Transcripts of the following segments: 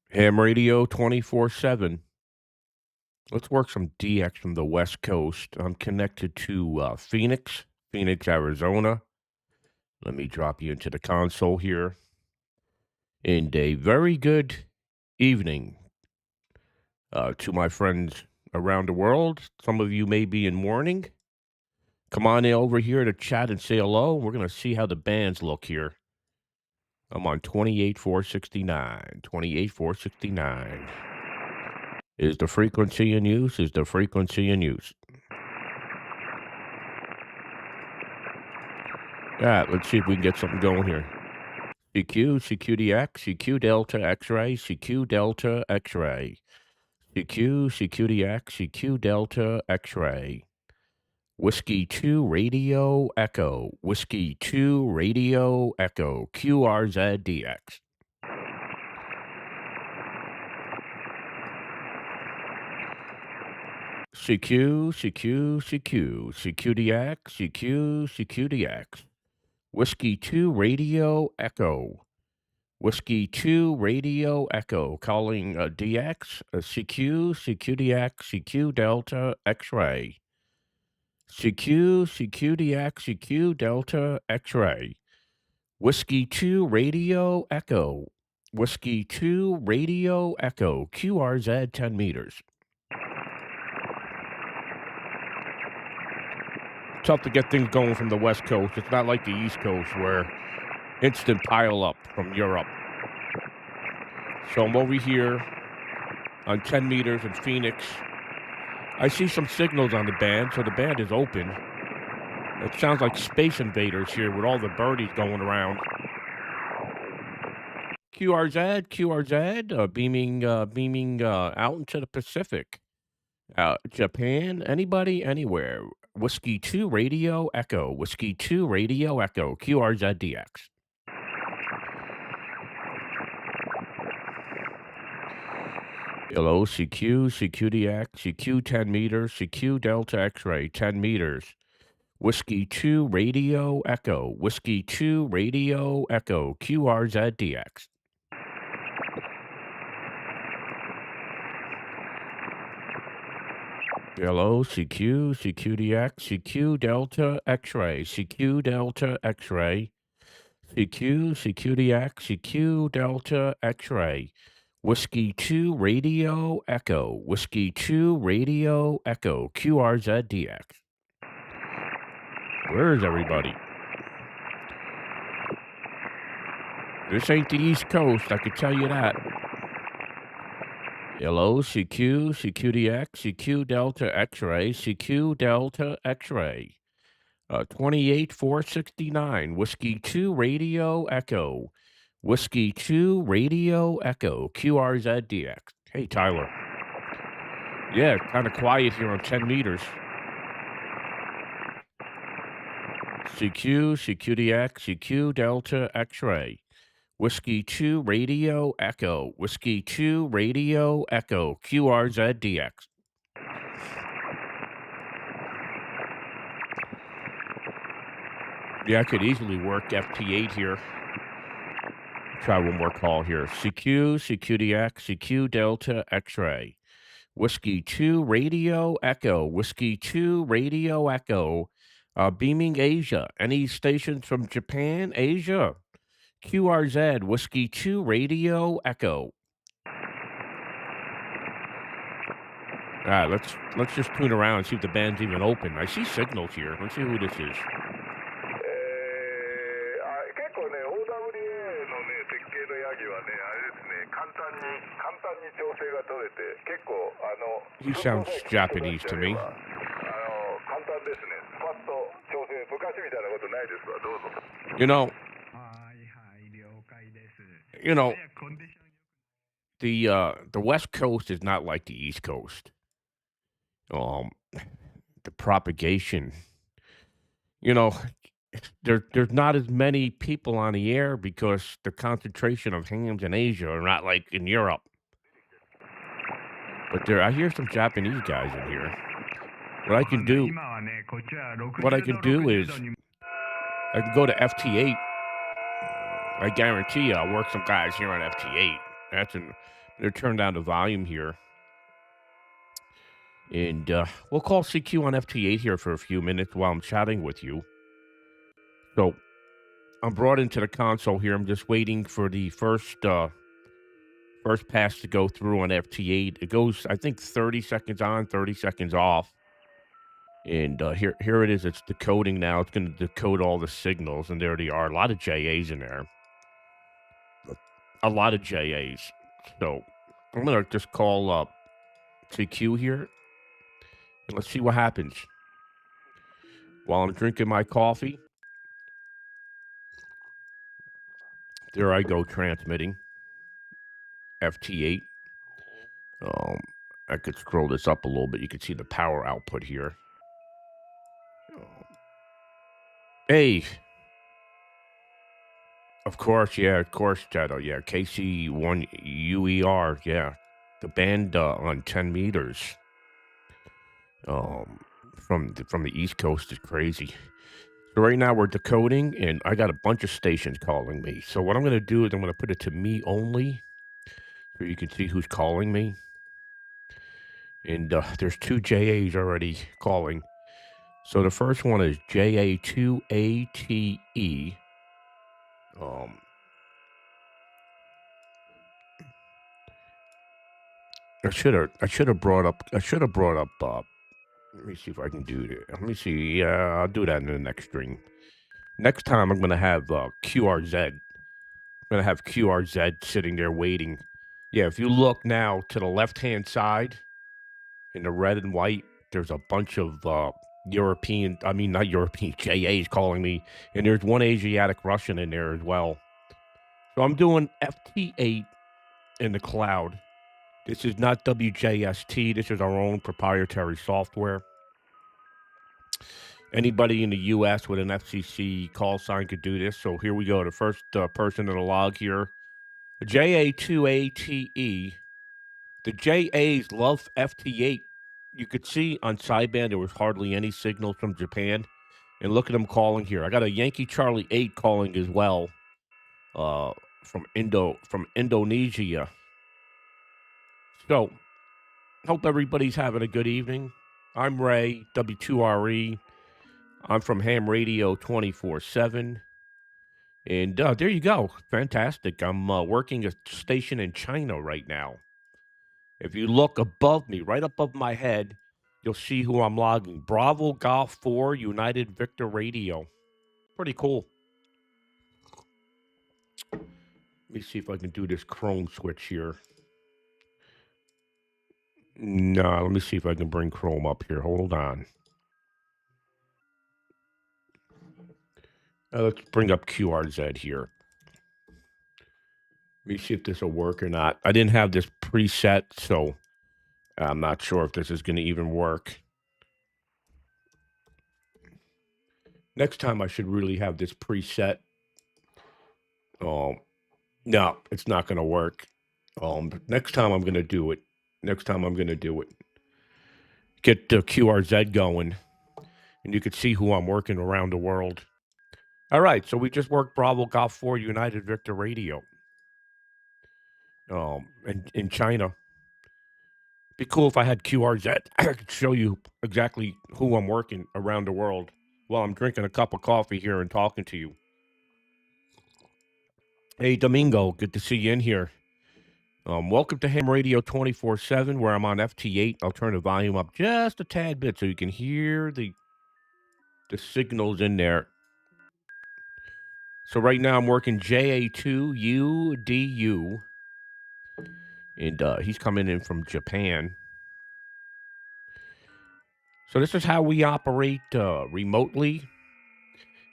Ham radio 24/7. Let's work some DX from the West Coast. I'm connected to Phoenix, Arizona. Let me drop you into the console here. And a very good evening to my friends around the world. Some of you may be in mourning. Come on over here to chat and say hello. We're going to see how the bands look here. I'm on 28,469. 28,469. Is the frequency in use? Is the frequency in use? All right, let's see if we can get something going here. CQ, CQDX, CQ Delta X-ray, CQ Delta X-ray. CQ, CQDX, CQ Delta X-ray. Whiskey 2 Radio Echo. Whiskey 2 Radio Echo. QRZDX. CQ, CQ, CQ. CQDX, CQ, CQDX. Whiskey 2 Radio Echo. Whiskey 2 Radio Echo. Calling DX, CQ, CQDX, CQ Delta X-ray. CQ, CQDX, CQ Delta X-ray. Whiskey 2 Radio Echo. Whiskey 2 Radio Echo. QRZ 10 meters. Tough to get things going from the West Coast. It's not like the East Coast where instant pile up from Europe. So I'm over here on 10 meters in Phoenix. I see some signals on the band, so the band is open. It sounds like Space Invaders here with all the birdies going around. QRZ, beaming out into the Pacific. Japan, anybody, anywhere. Whiskey 2 Radio Echo. Whiskey 2 Radio Echo. QRZDX. Hello, CQ, CQDX, CQ 10 meters, CQ Delta X-ray 10 meters. Whiskey 2 Radio Echo. Whiskey 2 Radio Echo. QRZDX. Hello, CQ, CQDX, CQ Delta X-ray, CQ Delta X-ray, CQ, CQDX, CQ Delta X-ray, Whiskey 2 Radio Echo, Whiskey 2 Radio Echo, QRZDX. Where is everybody? This ain't the East Coast, I can tell you that. Hello, CQ, CQDX, CQ Delta X-ray, CQ Delta X-ray. 28,469, Whiskey 2 Radio Echo. Whiskey 2 Radio Echo, QRZDX. Hey, Tyler. Yeah, kind of quiet here on 10 meters. CQ, CQDX, CQ Delta X-ray. Whiskey 2 Radio Echo. Whiskey 2 Radio Echo. QRZDX. Yeah, I could easily work FT8 here. Try one more call here. CQ, CQDX, CQ Delta X-ray. Whiskey 2 Radio Echo. Whiskey 2 Radio Echo. Beaming Asia. Any stations from Japan, Asia? QRZ, Whiskey 2 Radio Echo. All right, let's just tune around and see if the band's even open. I see signals here. Let's see who this is. He sounds Japanese to me. The West Coast is not like the East Coast. The propagation, there's not as many people on the air because the concentration of hams in Asia are not like in Europe. But I hear some Japanese guys in here. What I can はい、 do, 今はね、こっちは what I 60 can 度、do 60 is 度に。I can go to FT8. I guarantee you, I'll work some guys here on FT8. They're turned down the volume here. And we'll call CQ on FT8 here for a few minutes while I'm chatting with you. So I'm brought into the console here. I'm just waiting for the first pass to go through on FT8. It goes, I think, 30 seconds on, 30 seconds off. And here it is. It's decoding now. It's going to decode all the signals, and there they are. A lot of JAs in there. A lot of JAs. So I'm going to just call up CQ here, and let's see what happens. While I'm drinking my coffee, there I go transmitting FT8. Um, I could scroll this up a little bit. You can see the power output here. Hey, of course, yeah, of course, Shadow, yeah, KC1UER, yeah, the band on 10 meters, um, from the East Coast is crazy. So right now we're decoding, and I got a bunch of stations calling me. So what I'm gonna do is I'm gonna put it to me only, so you can see who's calling me. And there's two JAs already calling. So the first one is JA2ATE. I should have brought up. Let me see if I can do that. Let me see. Yeah, I'll do that in the next stream. Next time, I'm gonna have QRZ. I'm gonna have QRZ sitting there waiting. Yeah, if you look now to the left-hand side in the red and white, there's a bunch of European. I mean, not European JAs calling me, and there's one Asiatic Russian in there as well. So I'm doing FT8 in the cloud. This is not WJST. This is our own proprietary software. Anybody in the U.S. with an FCC call sign could do this. So here we go. The first person in the log here, JA2ATE. The JAs love FT8. You could see on sideband there was hardly any signals from Japan. And look at them calling here. I got a Yankee Charlie 8 calling as well from Indonesia. So hope everybody's having a good evening. I'm Ray, W2RE. I'm from Ham Radio 24/7. And there you go. Fantastic. I'm working a station in China right now. If you look above me, right above my head, you'll see who I'm logging. Bravo Golf 4 United Victor Radio. Pretty cool. Let me see if I can do this Chrome switch here. No, let me see if I can bring Chrome up here. Hold on. Let's bring up QRZ here. Let me see if this will work or not. I didn't have this preset, so I'm not sure if this is going to even work. Next time I should really have this preset. No, it's not going to work. Next time I'm going to do it. Get the QRZ going, and you could see who I'm working around the world. All right, so we just worked Bravo Golf 4 United Victor Radio. In China. Be cool if I had QRZ. I could show you exactly who I'm working around the world while I'm drinking a cup of coffee here and talking to you. Hey, Domingo, good to see you in here. Welcome to Ham Radio 24/7, where I'm on FT8. I'll turn the volume up just a tad bit so you can hear the signals in there. So right now I'm working JA2UDU, and he's coming in from Japan. So this is how we operate remotely.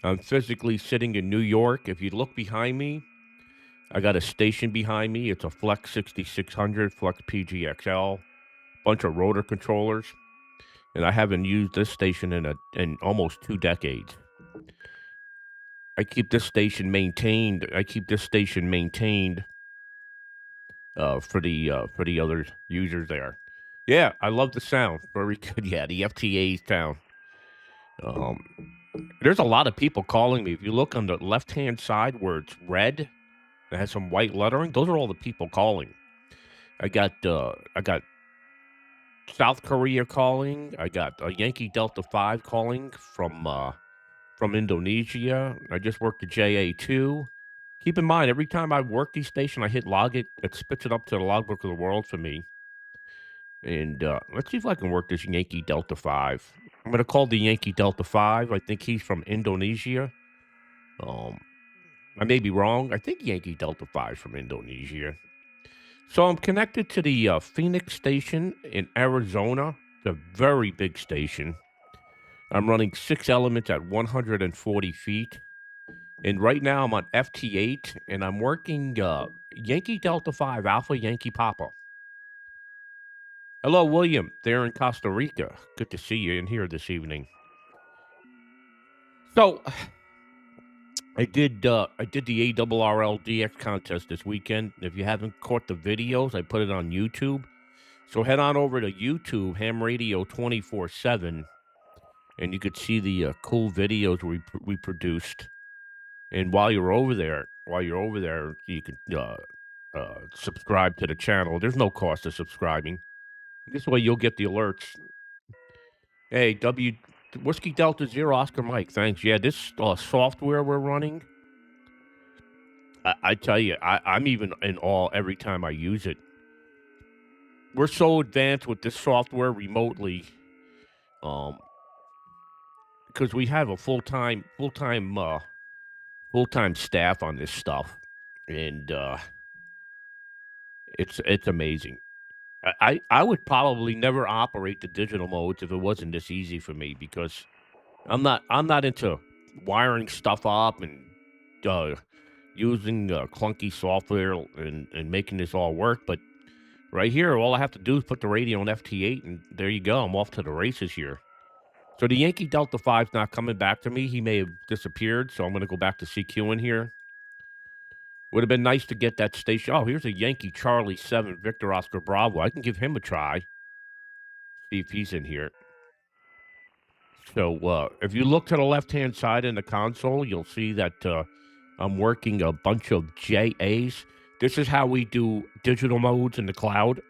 I'm physically sitting in New York. If you look behind me, I got a station behind me. It's a Flex 6600, Flex PGXL, bunch of rotor controllers. And I haven't used this station in almost 2 decades. I keep this station maintained. For the other users there. Yeah, I love the sound. Very good. Yeah, the FTA sound. Um, there's a lot of people calling me. If you look on the left-hand side where it's red, that has some white lettering, those are all the people calling. I got South Korea calling. I got a Yankee Delta 5 calling from Indonesia. I just worked the JA2. Keep in mind, every time I work these stations, I hit log it. It spits it up to the logbook of the world for me. And let's see if I can work this Yankee Delta 5. I'm going to call the Yankee Delta 5. I think he's from Indonesia. Um, I may be wrong. I think Yankee Delta 5 is from Indonesia. So I'm connected to the Phoenix station in Arizona. It's a very big station. I'm running 6 elements at 140 feet. And right now I'm on FT8 and I'm working Yankee Delta 5 Alpha Yankee Papa. Hello, William, there in Costa Rica. Good to see you in here this evening. So I did the ARRL contest this weekend. If you haven't caught the videos, I put it on YouTube. So head on over to YouTube, Ham Radio 24/7, and you could see the cool videos we produced. And while you're over there, you can subscribe to the channel. There's no cost to subscribing. This way, you'll get the alerts. Hey, Whiskey Delta Zero Oscar Mike. Thanks. Yeah, this software we're running. I tell you, I'm even in awe every time I use it. We're so advanced with this software remotely, um, because we have a full time staff on this stuff, and it's amazing. I would probably never operate the digital modes if it wasn't this easy for me because I'm not into wiring stuff up and uh, using clunky software and making this all work. But right here, all I have to do is put the radio on FT8, and there you go. I'm off to the races here. So the Yankee Delta 5's not coming back to me. He may have disappeared, so I'm going to go back to CQ in here. Would have been nice to get that station. Oh, here's a Yankee Charlie 7 Victor Oscar Bravo. I can give him a try, see if he's in here. So if you look to the left-hand side in the console, you'll see that I'm working a bunch of JAs. This is how we do digital modes in the cloud.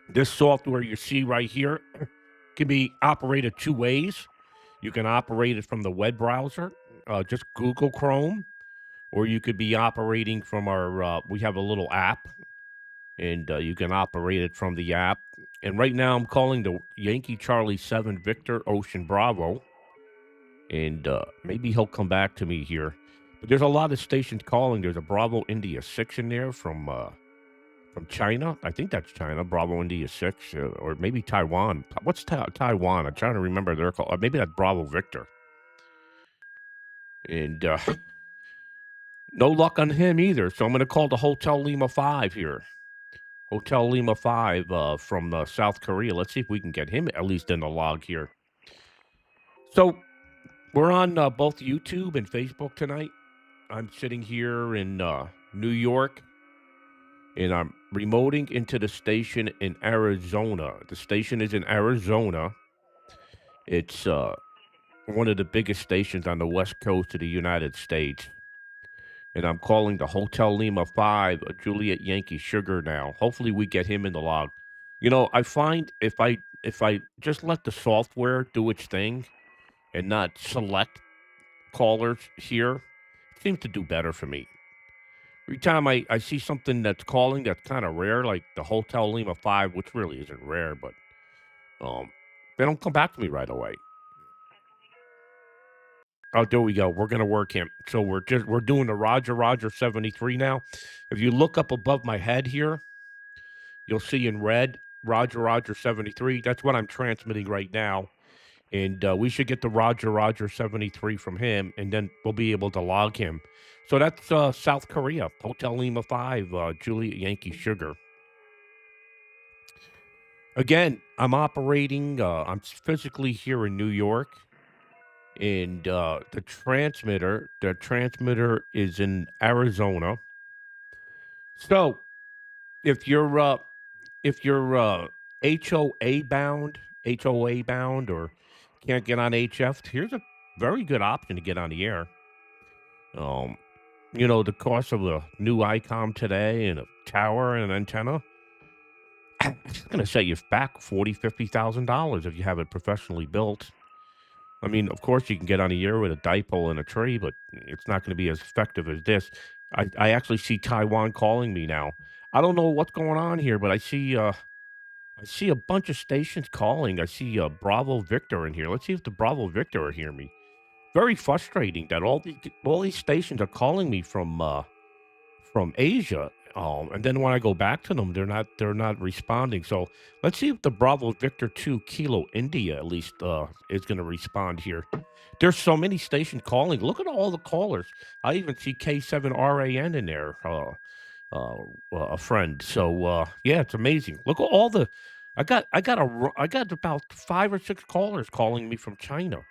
This software you see right here can be operated two ways. You can operate it from the web browser, just Google Chrome, or you could be operating from we have a little app, and you can operate it from the app. And right now I'm calling the Yankee Charlie 7 Victor Ocean Bravo, and maybe he'll come back to me here. But there's a lot of stations calling. There's a Bravo India 6 in there from China. I think that's China, Bravo India 6, or maybe Taiwan. What's Taiwan? I'm trying to remember their call. Maybe that's Bravo Victor. And no luck on him either. So I'm going to call the Hotel Lima 5 here. Hotel Lima 5 from South Korea. Let's see if we can get him at least in the log here. So we're on both YouTube and Facebook tonight. I'm sitting here in New York, and I'm remoting into the station in Arizona. The station is in Arizona. It's one of the biggest stations on the west coast of the United States. And I'm calling the Hotel Lima 5 a Juliet Yankee Sugar now. Hopefully we get him in the log. I find if I just let the software do its thing and not select callers here, it seems to do better for me. Every time I see something that's calling that's kind of rare, like the Hotel Lima 5, which really isn't rare, but um, they don't come back to me right away. Oh, there we go. We're gonna work him. So we're doing the Roger 73 now. If you look up above my head here, you'll see in red Roger 73. That's what I'm transmitting right now. And we should get the Roger 73 from him, and then we'll be able to log him. So that's South Korea, Hotel Lima 5, Juliet Yankee Sugar. Again, I'm physically here in New York, and the transmitter is in Arizona. So if you're HOA bound, or can't get on HF, here's a very good option to get on the air. Um, the cost of a new ICOM today and a tower and an antenna, it's going to set you back $40,000, $50,000 if you have it professionally built. I mean, of course, you can get on a year with a dipole and a tree, but it's not going to be as effective as this. I actually see Taiwan calling me now. I don't know what's going on here, but I see a bunch of stations calling. I see Bravo Victor in here. Let's see if the Bravo Victor will hear me. Very frustrating that all these stations are calling me from Asia. And then when I go back to them, they're not responding. So let's see if the Bravo Victor 2 Kilo India at least is going to respond here. There's so many stations calling. Look at all the callers. I even see K7RAN in there, uh, a friend. So yeah, it's amazing. Look at all the. I got about 5 or 6 callers calling me from China.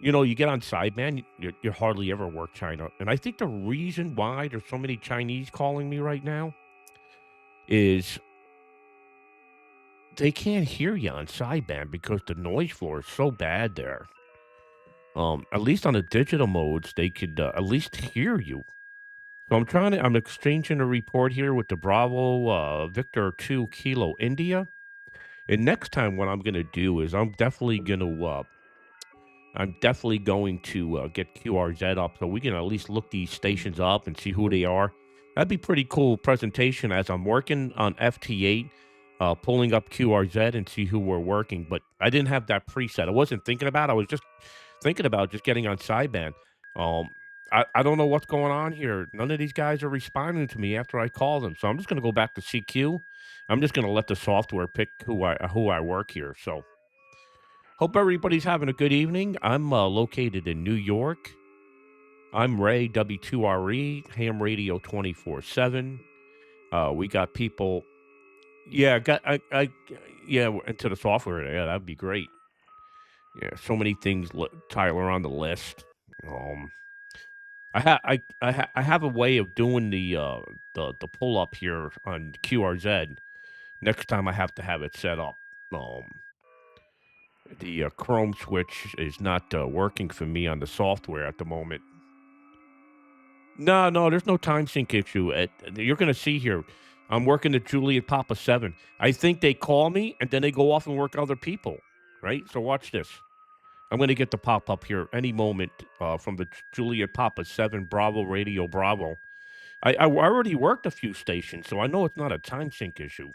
You get on Sideman, you hardly ever work China. And I think the reason why there's so many Chinese calling me right now is they can't hear you on Sideband because the noise floor is so bad there. At least on the digital modes, they could at least hear you. So I'm exchanging a report here with the Bravo Victor 2 Kilo India. And next time, what I'm going to do is I'm definitely going to get QRZ up so we can at least look these stations up and see who they are. That'd be pretty cool presentation as I'm working on FT8, pulling up QRZ and see who we're working. But I didn't have that preset. I wasn't thinking about it. I was just thinking about just getting on sideband. Um, I don't know what's going on here. None of these guys are responding to me after I call them. So I'm just going to go back to CQ. I'm just going to let the software pick who I work here. So hope everybody's having a good evening. I'm located in New York. I'm Ray, W2RE, Ham Radio 24/7. We got people. Yeah, yeah, into the software. Yeah, that'd be great. Yeah, so many things, Tyler, on the list. Um, I have a way of doing the pull up here on QRZ. Next time I have to have it set up. The Chrome switch is not working for me on the software at the moment. No, no, there's no time sync issue. You're going to see here. I'm working the Juliet Papa 7. I think they call me and then they go off and work other people, right? So watch this. I'm going to get the pop up here any moment from the Juliet Papa 7 Bravo Radio Bravo. I already worked a few stations, so I know it's not a time sync issue.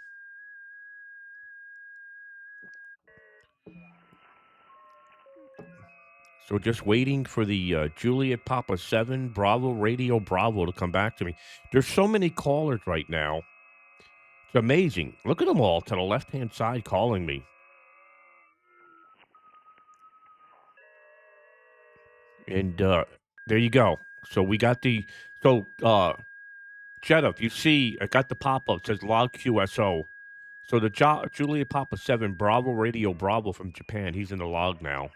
So just waiting for the Juliet Papa 7 Bravo Radio Bravo to come back to me. There's so many callers right now. It's amazing. Look at them all to the left-hand side calling me. And there you go. So we got Jetta, if you see, I got the pop-up. It says log QSO. So the Juliet Papa 7 Bravo Radio Bravo from Japan, he's in the log now.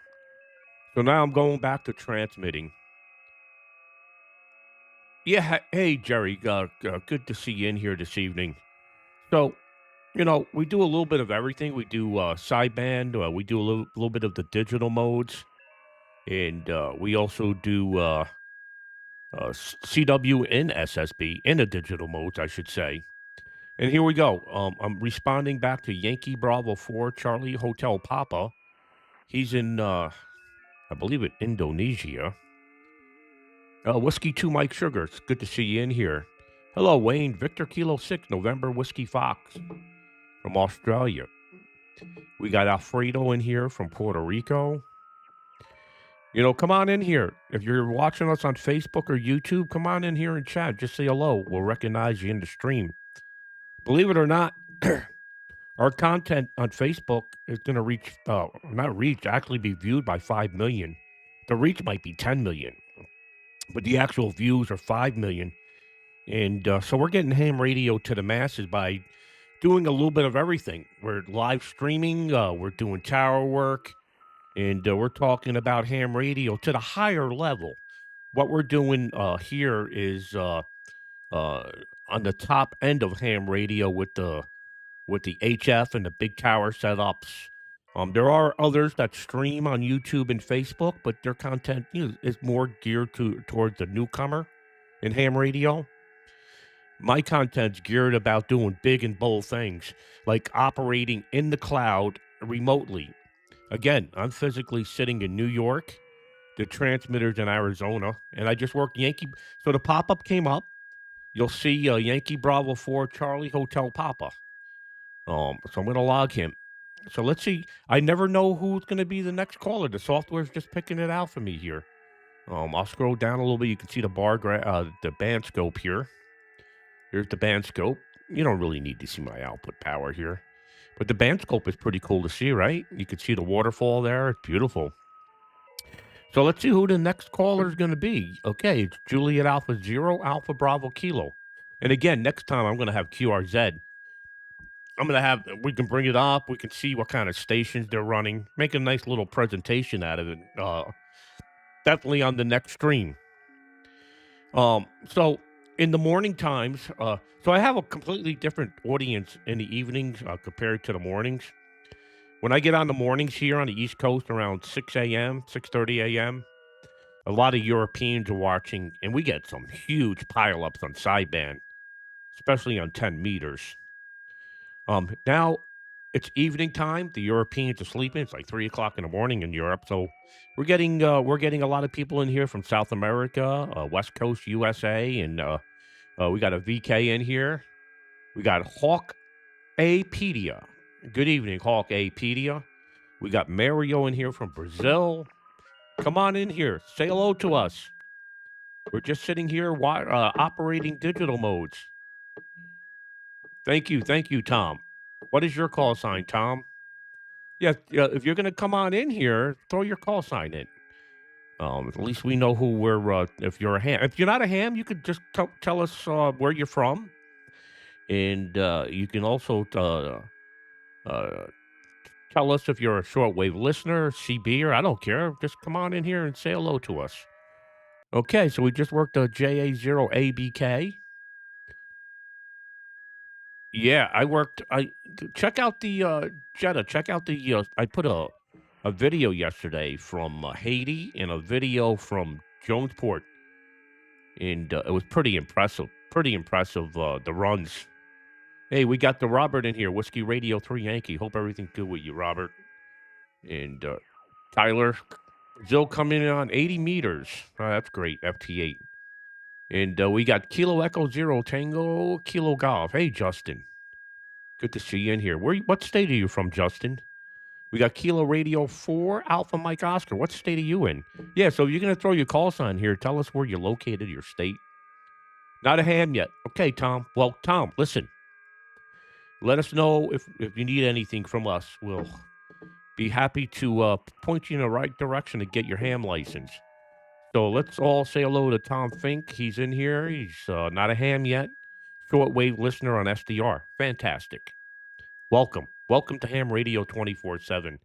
So now I'm going back to transmitting. Yeah, hey, Jerry, good to see you in here this evening. So, we do a little bit of everything. We do sideband. We do a little bit of the digital modes. And we also do CW and SSB in the digital modes, I should say. And here we go. I'm responding back to Yankee Bravo 4 Charlie Hotel Papa. He's in, I believe it, Indonesia. Whiskey 2 Mike Sugar. It's good to see you in here. Hello, Wayne. Victor Kilo 6 November Whiskey Fox from Australia. We got Alfredo in here from Puerto Rico. Come on in here. If you're watching us on Facebook or YouTube, come on in here and chat. Just say hello. We'll recognize you in the stream. Believe it or not, our content on Facebook is going to reach, actually be viewed by 5 million. The reach might be 10 million, but the actual views are 5 million. And so we're getting ham radio to the masses by doing a little bit of everything. We're live streaming, we're doing tower work, and we're talking about ham radio to the higher level. What we're doing here is on the top end of ham radio with the with the HF and the big tower setups. There are others that stream on YouTube and Facebook, but their content is more geared towards the newcomer in ham radio. My content's geared about doing big and bold things, like operating in the cloud remotely. Again, I'm physically sitting in New York, the transmitter's in Arizona, and I just worked Yankee. So the pop up came up. You'll see Yankee Bravo 4 Charlie Hotel Papa. So I'm going to log him. So let's see. I never know who's going to be the next caller. The software's just picking it out for me here. I'll scroll down a little bit. You can see the band scope here. Here's the band scope. You don't really need to see my output power here, but the band scope is pretty cool to see, right? You can see the waterfall there. It's beautiful. So let's see who the next caller is going to be. Okay, it's Juliet Alpha Zero Alpha Bravo Kilo. And again, next time I'm going to have QRZ. We can bring it up. We can see what kind of stations they're running. Make a nice little presentation out of it. Definitely on the next stream. So in the morning times, so I have a completely different audience in the evenings compared to the mornings. When I get on the mornings here on the East Coast around 6 a.m., 6:30 a.m., a lot of Europeans are watching, and we get some huge pileups on sideband, especially on 10 meters. Now it's evening time. The Europeans are sleeping. It's like 3 o'clock in the morning in Europe. So we're getting a lot of people in here from South America, West Coast USA, and we got a VK in here. We got Hawk Apedia. Good evening, Hawk Apedia. We got Mario in here from Brazil. Come on in here. Say hello to us. We're just sitting here operating digital modes. Thank you, Tom. What is your call sign, Tom? Yeah, if you're going to come on in here, throw your call sign in. At least we know who we're. If you're a ham, if you're not a ham, you could just tell us where you're from, and you can also tell us if you're a shortwave listener, CB, or I don't care. Just come on in here and say hello to us. Okay, so we just worked a JA0ABK. Yeah, check out the Jetta. Check out the. I put a video yesterday from Haiti and a video from Jonesport, and it was pretty impressive. Pretty impressive. The runs. Hey, we got the Robert in here. Whiskey Radio 3 Yankee. Hope everything's good with you, Robert. And Tyler, Brazil coming in on 80 meters. Oh, that's great. FT8. And we got Kilo Echo Zero Tango Kilo Golf. Hey, Justin. Good to see you in here. What state are you from, Justin? We got Kilo Radio 4 Alpha Mike Oscar. What state are you in? Yeah, so you're going to throw your call sign here. Tell us where you're located, your state. Not a ham yet. Okay, Tom. Well, Tom, listen. Let us know if you need anything from us. We'll be happy to point you in the right direction to get your ham license. So let's all say hello to Tom Fink. He's in here. He's not a ham yet. Shortwave listener on SDR. Fantastic. Welcome. Welcome to Ham Radio 24/7.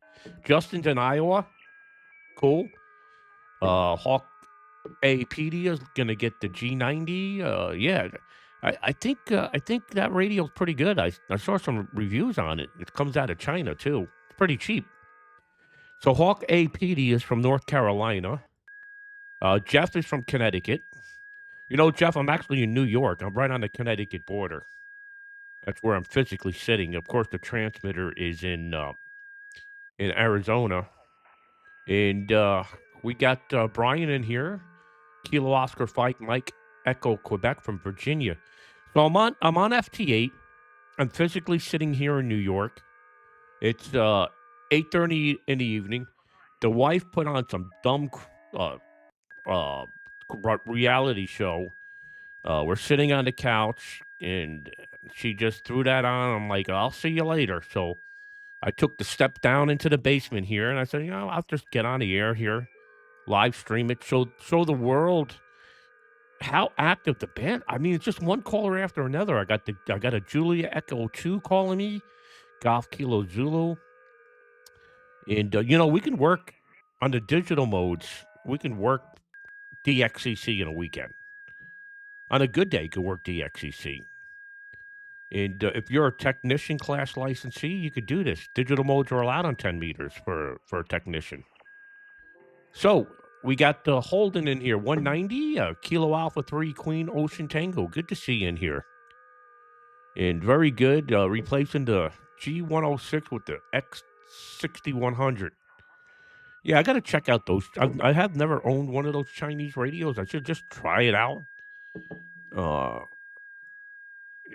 Justin's in Iowa. Cool. Hawk Apedia is gonna get the G90. Yeah. I think that radio's pretty good. I saw some reviews on it. It comes out of China too. It's pretty cheap. So Hawk Apedia is from North Carolina. Jeff is from Connecticut. You know, Jeff, I'm actually in New York. I'm right on the Connecticut border. That's where I'm physically sitting. Of course, the transmitter is in Arizona, and we got Brian in here. Kilo Oscar Fight Mike Echo Quebec from Virginia. So I'm on FT8. I'm physically sitting here in New York. It's 8:30 in the evening. The wife put on some dumb uh, reality show. We're sitting on the couch, and she just threw that on. I'm like, I'll see you later. So I took the step down into the basement here, and I said, I'll just get on the air here, live stream it, show the world how active the band. I mean, it's just one caller after another. I got a Julia Echo 2 calling me, Golf Kilo Zulu, and we can work on the digital modes. We can work DXCC in a weekend. On a good day, you could work DXCC. And if you're a technician class licensee, you could do this. Digital modes are allowed on 10 meters for a technician. So we got Holden in here, 190, Kilo Alpha 3 Queen Ocean Tango. Good to see you in here. And very good, replacing the G106 with the X6100. Yeah, I got to check out those. I have never owned one of those Chinese radios. I should just try it out. Uh,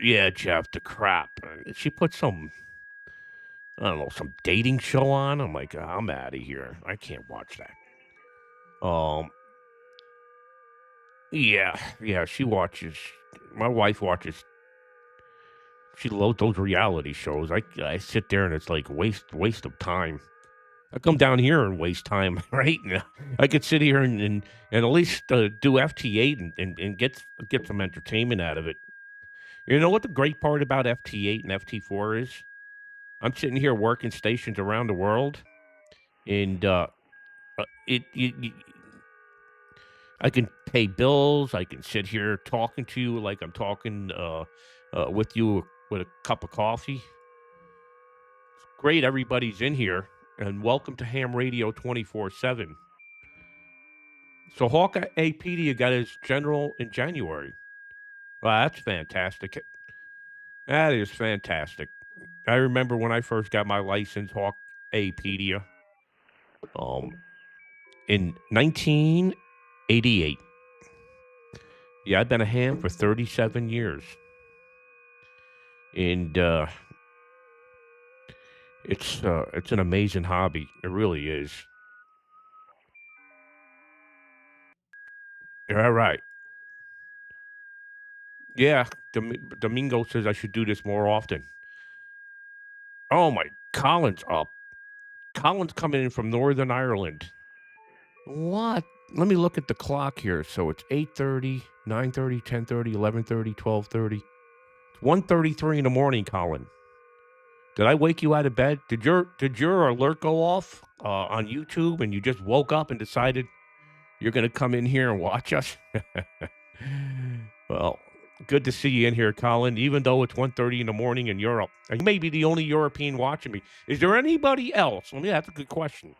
yeah, Jeff, the crap. She put some, I don't know, some dating show on. I'm like, I'm out of here. I can't watch that. Yeah, she watches. My wife watches. She loves those reality shows. I sit there and it's like waste of time. I come down here and waste time, right? I could sit here and at least do FT8 and get some entertainment out of it. You know what the great part about FT8 and FT4 is? I'm sitting here working stations around the world, and I can pay bills. I can sit here talking to you like I'm talking with you with a cup of coffee. Great, everybody's in here, and welcome to Ham Radio 24/7. So Hawkeye Pedia got his general in January. Wow, that's fantastic. That is fantastic. I remember when I first got my license, Hawk Pedia, in 1988. Yeah, I've been a ham for 37 years. And it's an amazing hobby. It really is. All right. Yeah, Domingo says I should do this more often. Oh my, Colin's up. Colin's coming in from Northern Ireland. What? Let me look at the clock here. So it's 8:30, 9:30, 10:30, 11:30, 12:30. It's 1:33 in the morning, Colin. Did I wake you out of bed? Did your alert go off on YouTube and you just woke up and decided you're going to come in here and watch us? Well, good to see you in here, Colin, even though it's 1:30 in the morning in Europe. And you may be the only European watching me. Is there anybody else? Well, yeah, that's a good question.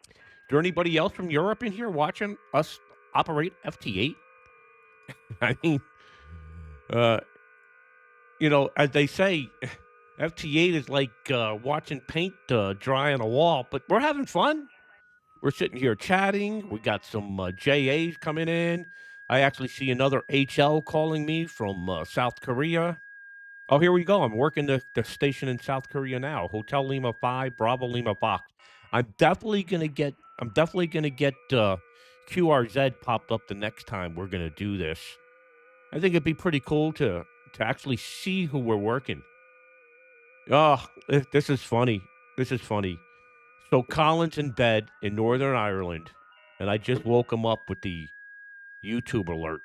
Is there anybody else from Europe in here watching us operate FT8? I mean, uh, as they say, FT8 is like watching paint dry on a wall, but we're having fun. We're sitting here chatting. We got some JAs coming in. I actually see another HL calling me from South Korea. Oh, here we go. I'm working the station in South Korea now. Hotel Lima 5, Bravo Lima Fox. I'm definitely gonna get QRZ popped up the next time we're gonna do this. I think it'd be pretty cool to actually see who we're working. Oh, this is funny. This is funny. So Colin's in bed in Northern Ireland, and I just woke him up with the YouTube alert.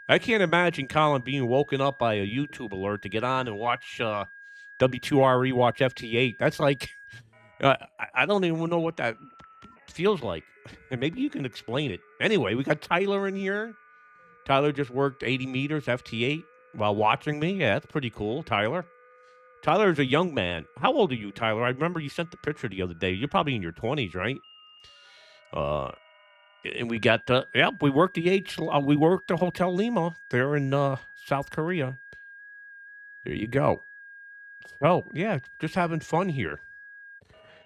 I can't imagine Colin being woken up by a YouTube alert to get on and watch W2RE, watch FT8. That's like, I don't even know what that feels like. And maybe you can explain it. Anyway, we got Tyler in here. Tyler just worked 80 meters FT8 while watching me. Yeah, that's pretty cool, Tyler. Tyler is a young man. How old are you, Tyler? I remember you sent the picture the other day. You're probably in your 20s, right? And we got we worked we worked the Hotel Lima there in South Korea. There you go. Oh yeah, just having fun here.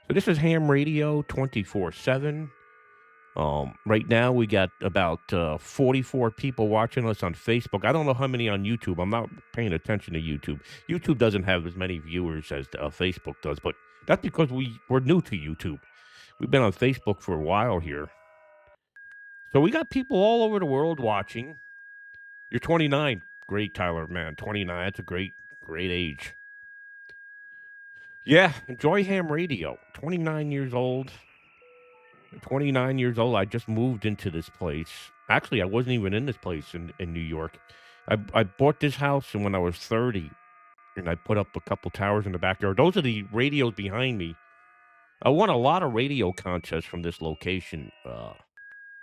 So this is Ham Radio 24/7. Right now we got about 44 people watching us on Facebook. I don't know how many on YouTube. I'm not paying attention to YouTube. YouTube doesn't have as many viewers as Facebook does, but that's because we're new to YouTube. We've been on Facebook for a while here. So we got people all over the world watching. You're 29. Great, Tyler, man. 29. That's a great age. Yeah, enjoy ham radio. 29 years old. 29 years old. I just moved into this place. Actually, I wasn't even in this place in New York. I bought this house when I was 30, and I put up a couple towers in the backyard. Those are the radios behind me. I won a lot of radio contests from this location.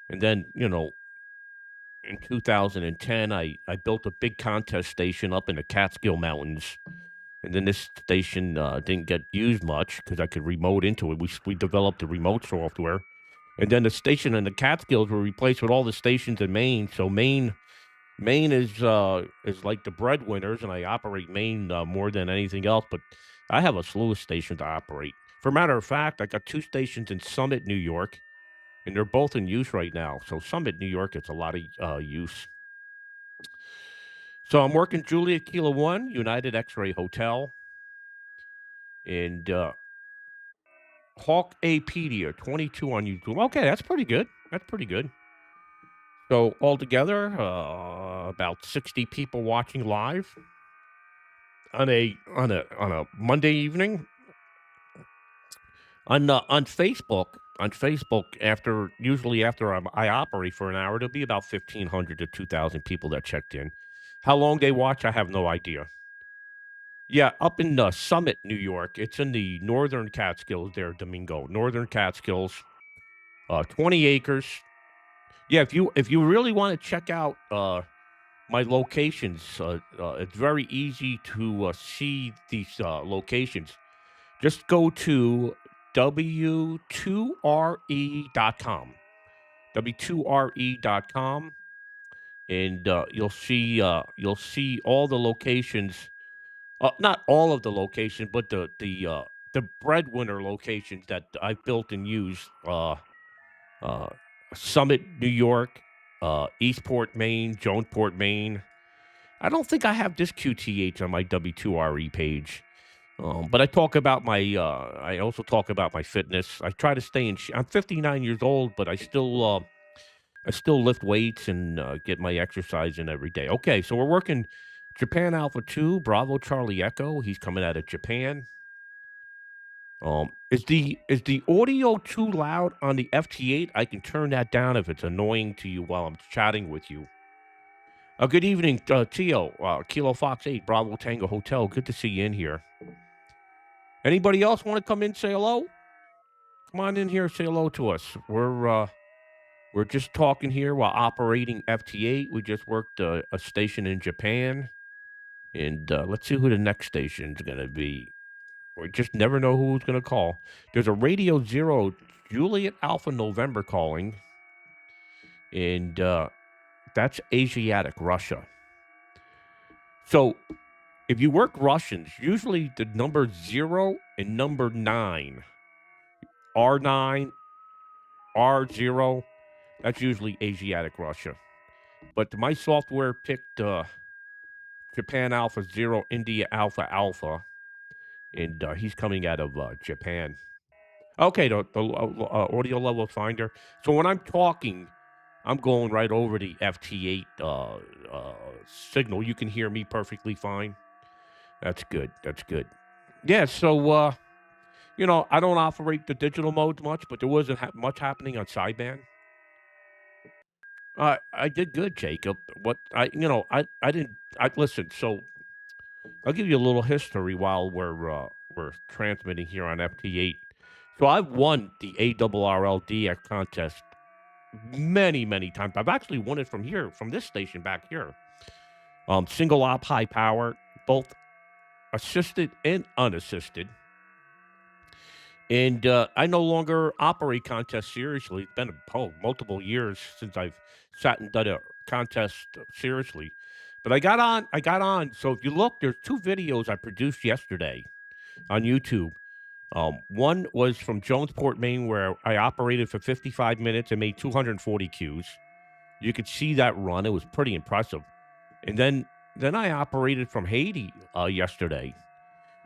And then, in 2010, I built a big contest station up in the Catskill Mountains, and then this station didn't get used much because I could remote into it. We developed the remote software, and then the station in the Catskills were replaced with all the stations in Maine. So Maine is like the breadwinners, and I operate Maine more than anything else. But I have a slew of stations to operate. For a matter of fact, I got two stations in Summit, New York, and they're both in use right now. So Summit, New York, it's a lot of use. So I'm working Julia Kilo One, United X-Ray Hotel, and Hawk Apedia 22 on YouTube. Okay, that's pretty good. That's pretty good. So altogether, about 60 people watching live on a Monday evening on Facebook. On Facebook, after I operate for an hour, there'll be about 1,500 to 2,000 people that checked in. How long they watch, I have no idea. Yeah, up in Summit, New York. It's in the northern Catskills there, Domingo. Northern Catskills, 20 acres. Yeah, if you really want to check out my locations, it's very easy to see these locations. Just go to w2re.com. w2re.com, and you'll see all the locations. Not all of the locations, but the breadwinner locations that I've built and used. Uh, Summit, New York, Eastport, Maine, Jonesport, Maine. I don't think I have this QTH on my W2RE page. But I talk about I also talk about my fitness. I try to stay in. I'm 59 years old, but I still lift weights and get my exercise in every day. Okay, so we're working Japan Alpha 2, Bravo Charlie Echo. He's coming out of Japan. Is the audio too loud on the FT8? I can turn that down if it's annoying to you while I'm chatting with you. Good evening, Tio, Kilo Fox 8, Bravo Tango Hotel. Good to see you in here. Anybody else want to come in, say hello? Come on in here, say hello to us. We're just talking here while operating FT8. We just worked a station in Japan, and let's see who the next station's going to be. We just never know who's going to call. There's a Radio Zero Juliet Alpha November calling, and that's Asiatic Russia. So if you work Russians, usually the number 0 and number 9, R9, R0, that's usually Asiatic Russia. But my software picked Japan Alpha 0, India Alpha Alpha, and he's coming out of Japan. Okay, the audio level finder. So when I'm talking, I'm going right over the FT8 signal. You can hear me perfectly fine. That's good. That's good. Yeah, so, I don't operate the digital modes much, but there wasn't much happening on sideband. I did good, Jacob. I didn't. Listen. So I'll give you a little history while we're transmitting here on FT8. So I've won the ARRL contest many, many times. I've actually won it from here, from this station back here. Single op, high power, both assisted and unassisted. And I no longer operate contests seriously. It's been multiple years since I've sat and done a contest seriously. But I got on. I got on. So if you look, there's two videos I produced yesterday on YouTube. One was from Jonesport, Maine, where I operated for 55 minutes and made 240 Qs. You could see that run; it was pretty impressive. And then I operated from Haiti yesterday,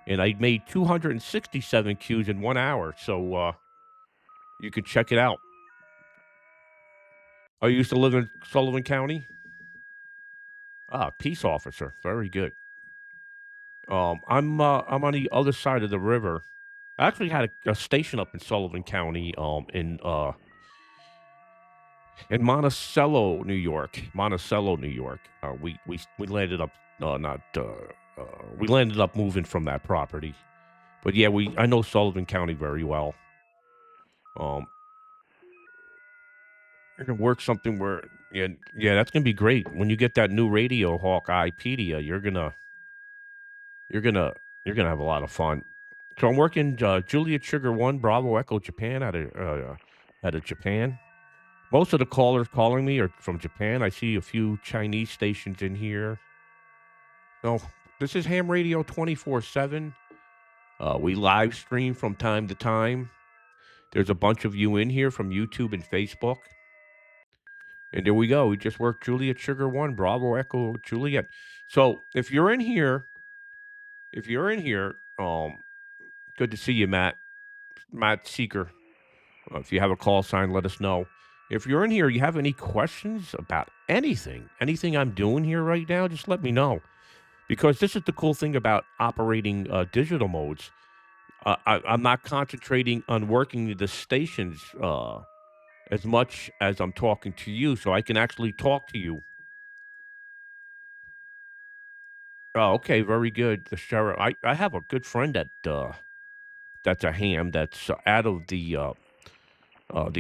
and I made 267 Qs in 1 hour. So you could check it out. I used to live in Sullivan County. Peace officer, very good. I'm on the other side of the river. I actually had a station up in Sullivan County, in Monticello, New York. Monticello, New York. We landed up not we landed up moving from that property, but yeah, I know Sullivan County very well. Um, We're gonna work something where yeah, yeah, that's gonna be great. When you get that new radio Hawkeye Pedia, you're gonna you're gonna have a lot of fun. So I'm working Juliet Sugar One Bravo Echo Japan out of Japan. Most of the callers calling me are from Japan. I see a few Chinese stations in here. So this is Ham Radio 24/7. We live stream from time to time. There's a bunch of you in here from YouTube and Facebook. And there we go. We just worked Juliet Sugar One, Bravo Echo Juliet. So if you're in here, good to see you, Matt. Matt Seeker. If you have a call sign, let us know. If you're in here, you have any questions about anything I'm doing here right now, just let me know. Because this is the cool thing about operating digital modes. I'm not concentrating on working the stations as much as I'm talking to you, so I can actually talk to you. Oh, okay, very good. The sheriff. I have a good friend that's a ham that's out of the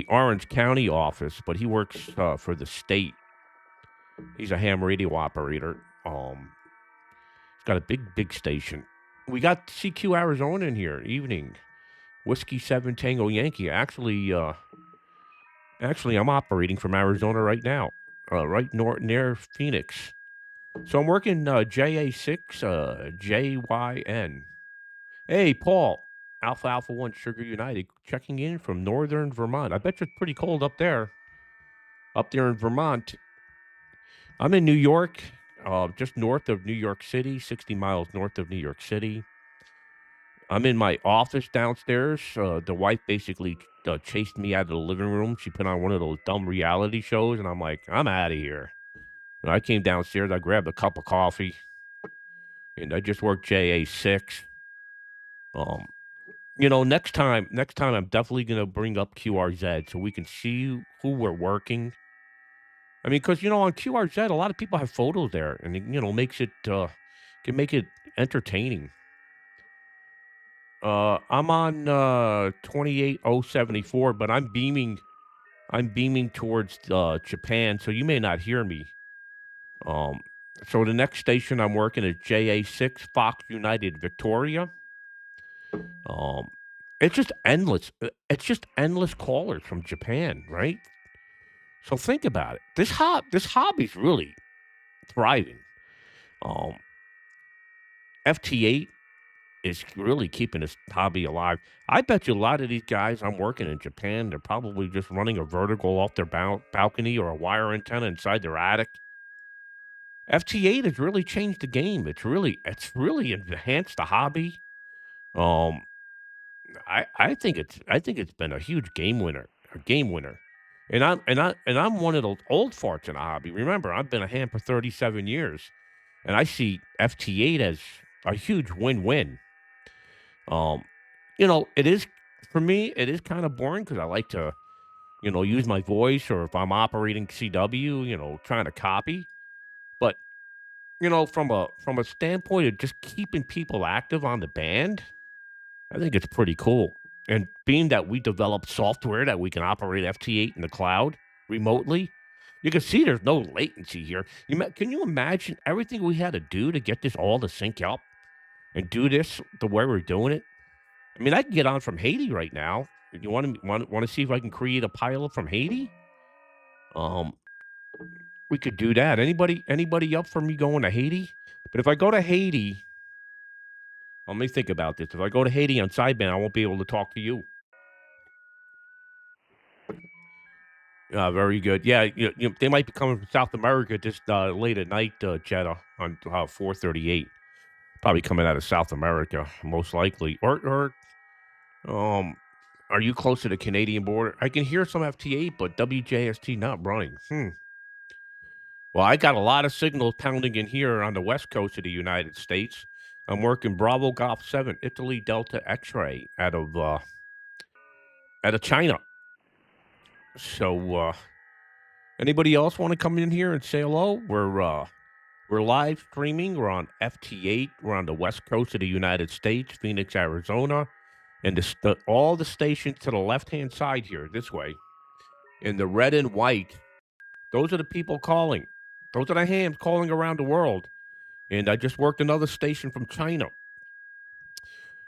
Orange County office, but he works for the state. He's a ham radio operator. He's got a big station. We got CQ Arizona in here. Evening, Whiskey Seven Tango Yankee. Actually, I'm operating from Arizona right now, right near Phoenix. So I'm working JA6 JYN. Hey, Paul, Alpha Alpha One Sugar United, checking in from northern Vermont. I bet you it's pretty cold up there in Vermont. I'm in New York, just north of New York City, 60 miles north of New York City. I'm in my office downstairs. The wife basically chased me out of the living room. She put on one of those dumb reality shows, and I'm like, I'm out of here. And I came downstairs. I grabbed a cup of coffee, and I just worked JA6. Um, next time I'm definitely gonna bring up QRZ so we can see who we're working. I mean, because on QRZ, a lot of people have photos there, and it, makes it can make it entertaining. I'm on 28074, but I'm beaming. I'm beaming towards Japan, so you may not hear me. Um, so the next station I'm working is JA6 Fox United Victoria. Um, it's just endless. It's just endless callers from Japan, right? So think about it. This hobby's really thriving. Um, FT8 is really keeping this hobby alive. I bet you a lot of these guys I'm working in Japan, they're probably just running a vertical off their balcony or a wire antenna inside their attic. FT8 has really changed the game. It's really enhanced the hobby. Um, I think it's been a huge game winner. And I'm one of those old farts in the hobby. Remember, I've been a ham for 37 years, and I see FT8 as a huge win-win. Um, it is for me. It is kind of boring because I like to, use my voice, or if I'm operating CW, trying to copy. But from a standpoint of just keeping people active on the band, I think it's pretty cool. And being that we developed software that we can operate FT8 in the cloud remotely, you can see there's no latency here. Can you imagine everything we had to do to get this all to sync up and do this the way we're doing it? I mean, I can get on from Haiti right now. You want to see if I can create a pilot from Haiti? Um, we could do that. Anybody up for me going to Haiti? But if I go to Haiti, let me think about this. If I go to Haiti on sideband, I won't be able to talk to you. Very good. Yeah, they might be coming from South America just late at night, Jeddah, on 438. Probably coming out of South America, most likely. Or are you close to the Canadian border? I can hear some FT8, but WJST not running. Well, I got a lot of signals pounding in here on the west coast of the United States. I'm working Bravo Golf 7, Italy Delta X-ray out of China. So, anybody else want to come in here and say hello? We're live streaming. We're on FT8. We're on the west coast of the United States, Phoenix, Arizona, and all the stations to the left-hand side here, this way. And the red and white, those are the people calling. Those are the hams calling around the world. And I just worked another station from China.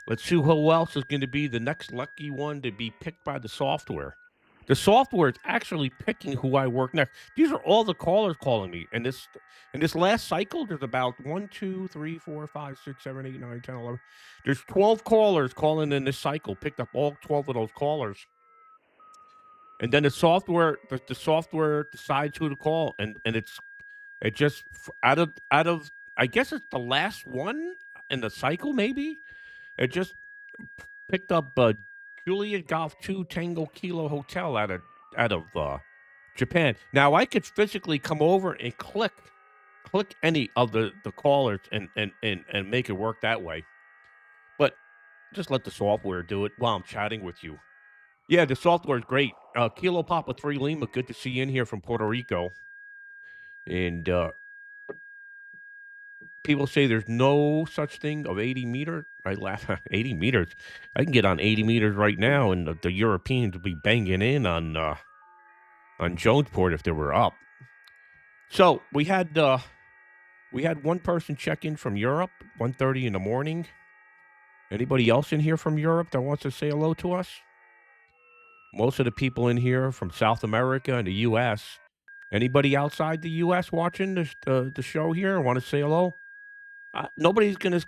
Let's see who else is going to be the next lucky one to be picked by the software. The software is actually picking who I work next. These are all the callers calling me. And this last cycle, there's about 1, 2, 3, 4, 5, 6, 7, 8, 9, 10, 11. There's 12 callers calling in this cycle. Picked up all 12 of those callers. And then the software decides who to call, and it just out of I guess it's the last one in the cycle. Maybe it just picked up Juliet Golf 2 Tango Kilo Hotel out of Japan. Now I could physically come over and click any of the callers and make it work that way, but just let the software do it while I'm chatting with you. Yeah, the software is great. Kilo Papa 3 Lima, good to see you in here from Puerto Rico. And people say there's no such thing of 80 meter. I laugh. 80 meters. I can get on 80 meters right now, and the Europeans would be banging in on Jonesport if they were up. So we had one person check in from Europe, 1:30 in the morning. Anybody else in here from Europe that wants to say hello to us? Most of the people in here from South America and the U.S. Anybody outside the U.S. watching the show here want to say hello? Nobody's gonna.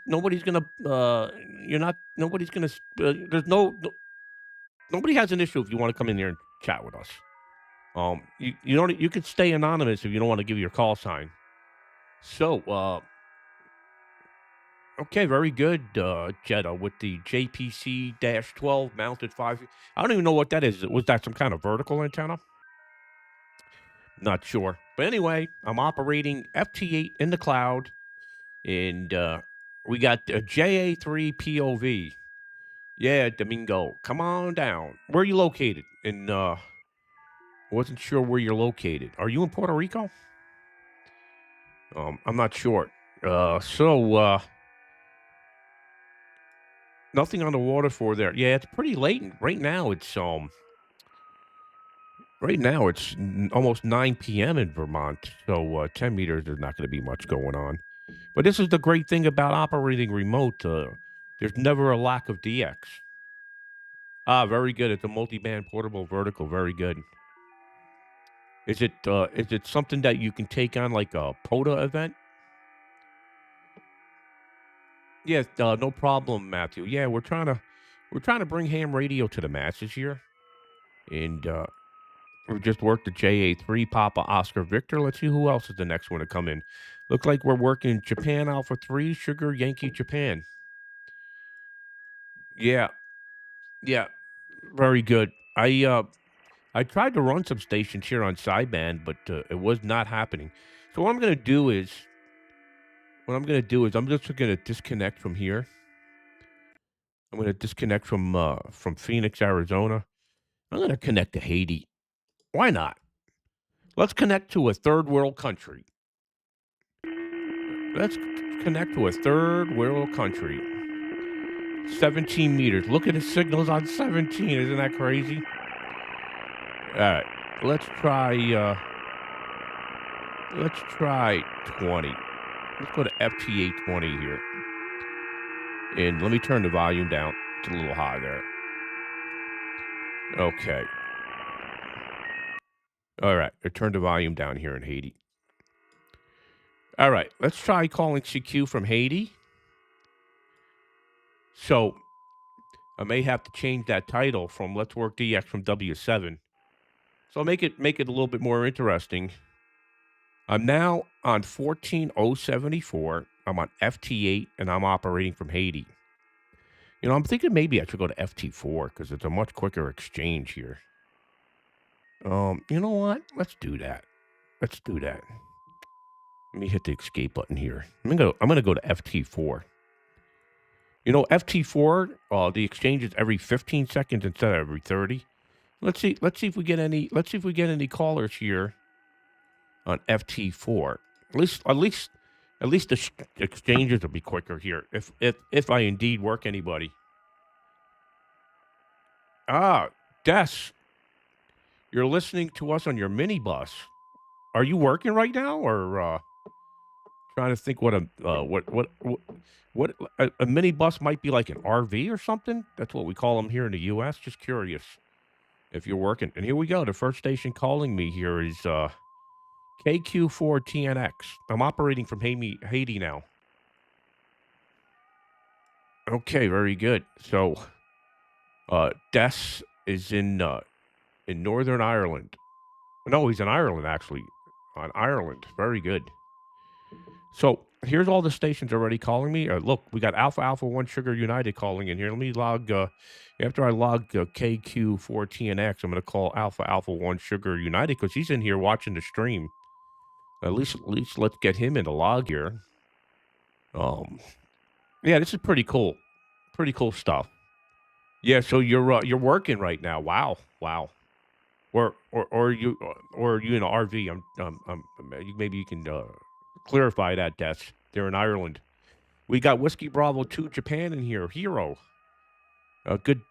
You're not. Nobody's gonna. There's nobody has an issue if you want to come in here and chat with us. You don't. You could stay anonymous if you don't want to give your call sign. So, okay, very good, Jetta, with the JPC-12 mounted 5. I don't even know what that is. Was that some kind of vertical antenna? Not sure. But anyway, I'm operating FT8 in the cloud, and we got a JA3 POV. Yeah, Domingo, come on down. Where are you located? In wasn't sure where you're located. Are you in Puerto Rico? I'm not sure. So nothing on the water for there. Yeah, it's pretty late. Right now it's almost 9 p.m. in Vermont. So 10 meters, there's not going to be much going on. But this is the great thing about operating remote. There's never a lack of DX. Ah, very good. It's a multi-band portable vertical. Very good. Is it something that you can take on like a POTA event? Yes, no problem, Matthew. Yeah, we're trying to bring ham radio to the masses here, and we just worked the JA3 Papa Oscar Victor. Let's see who else is the next one to come in. Looks like we're working Japan Alpha 3 Sugar Yankee Japan. Yeah, yeah, very good. I tried to run some stations here on sideband, but it was not happening. So what I'm going to do is I'm just going to disconnect from here. I'm going to disconnect from Phoenix, Arizona. I'm going to connect to Haiti. Why not? Let's connect to a third world country. Let's connect to a third world country. 17 meters. Look at the signals on 17. Isn't that crazy? All right. Let's try 20. Let's go to FTA 20 here. And let me turn the volume down. It's a little high there. Okay. All right. I turned the volume down here in Haiti. All right. Let's try calling CQ from Haiti. So I may have to change that title from Let's Work DX from W7. So make it a little bit more interesting. I'm now on 14074. I'm on FT8 and I'm operating from Haiti. You know, I'm thinking maybe I should go to FT4 because it's a much quicker exchange here. You know what? Let's do that. Let me hit the escape button here. I'm gonna go to FT4. You know, FT4, the exchange is every 15 seconds instead of every 30. Let's see if we get any callers here on FT4. At least the exchanges will be quicker here if I indeed work anybody. Ah, Des, You're listening to us on your minibus. Are you working right now, or trying to think what a a minibus might be like an RV or something? That's what we call them here in the U.S. Just curious if you're working. And here we go. The first station calling me here is KQ4TNX. I'm operating from Haiti now. Okay, very good. So, Des is in Northern Ireland. No, he's in Ireland actually. On Ireland, very good. So here's all the stations already calling me. Look, we got Alpha Alpha One Sugar United calling in here. Let me log. After I log KQ4TNX, I'm going to call Alpha Alpha One Sugar United because he's in here watching the stream. At least let's get him in the log here. Yeah, this is pretty cool. Pretty cool stuff. Yeah, so you're working right now. Wow, wow. Or you in an RV. Maybe you can clarify that. Des. They're in Ireland. We got Whiskey Bravo 2 Japan in here. Hero. Good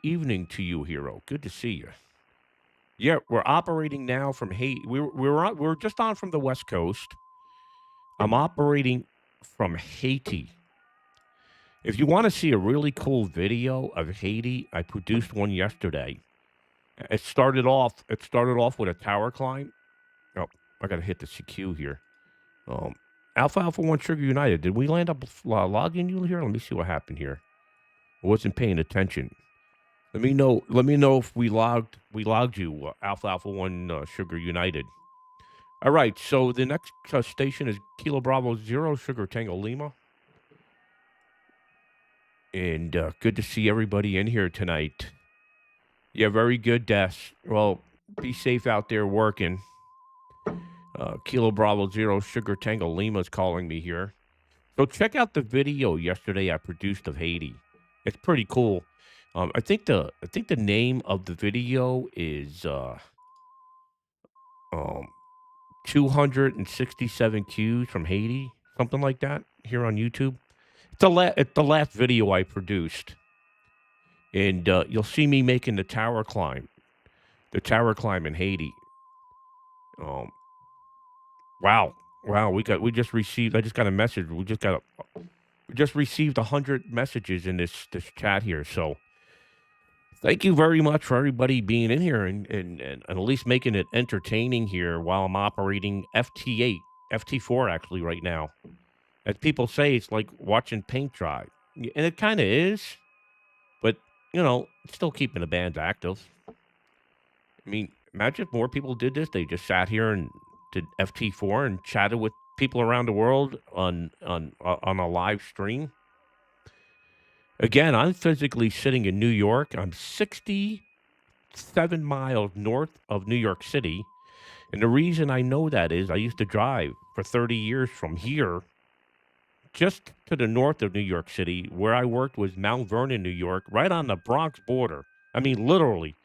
evening to you, Hero. Good to see you. Yeah, we're operating now from Haiti. We're just on from the West Coast. I'm operating from Haiti. If you want to see a really cool video of Haiti, I produced one yesterday. It started off with a tower climb. Oh, I got to hit the CQ here. Alpha Alpha One Sugar United. Did we land up logging you here? Let me see what happened here. I wasn't paying attention. Let me know. Let me know if we logged you. Alpha Alpha One Sugar United. All right. So the next station is Kilo Bravo Zero Sugar Tango Lima. And good to see everybody in here tonight. Yeah, very good, Des. Well, be safe out there working. Kilo Bravo Zero Sugar Tango Lima is calling me here. So check out the video yesterday I produced of Haiti. It's pretty cool. I think the name of the video is 267 Qs from Haiti, something like that. Here on YouTube, it's the last video I produced, and you'll see me making the tower climb in Haiti. Wow, we just received. I just got a message. We just received 100 messages in this chat here. So thank you very much for everybody being in here and at least making it entertaining here while I'm operating FT8, FT4 actually right now. As people say, it's like watching paint dry. And it kind of is, but, it's still keeping the bands active. I mean, imagine if more people did this. They just sat here and did FT4 and chatted with people around the world on a live stream. Again, I'm physically sitting in New York. I'm 67 miles north of New York City. And the reason I know that is I used to drive for 30 years from here just to the north of New York City. Where I worked was Mount Vernon, New York, right on the Bronx border. I mean, literally,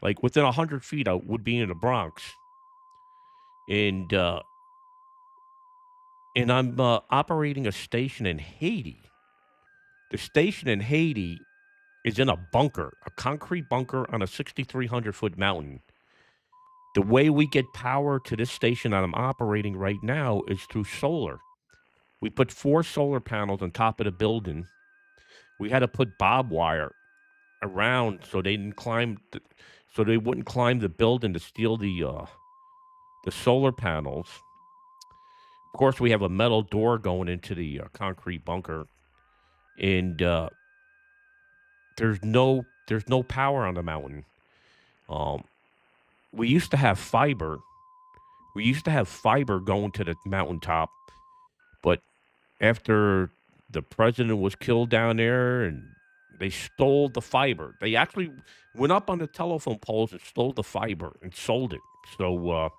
like within 100 feet, I would be in the Bronx. And I'm operating a station in Haiti. The station in Haiti is in a bunker, a concrete bunker on a 6,300-foot mountain. The way we get power to this station that I'm operating right now is through solar. We put 4 solar panels on top of the building. We had to put barbed wire around so they wouldn't climb the building to steal the solar panels. Of course, we have a metal door going into the concrete bunker, and there's no power on the mountain. We used to have fiber. We used to have fiber going to the mountaintop, but after the president was killed down there and they stole the fiber, they actually went up on the telephone poles and stole the fiber and sold it. So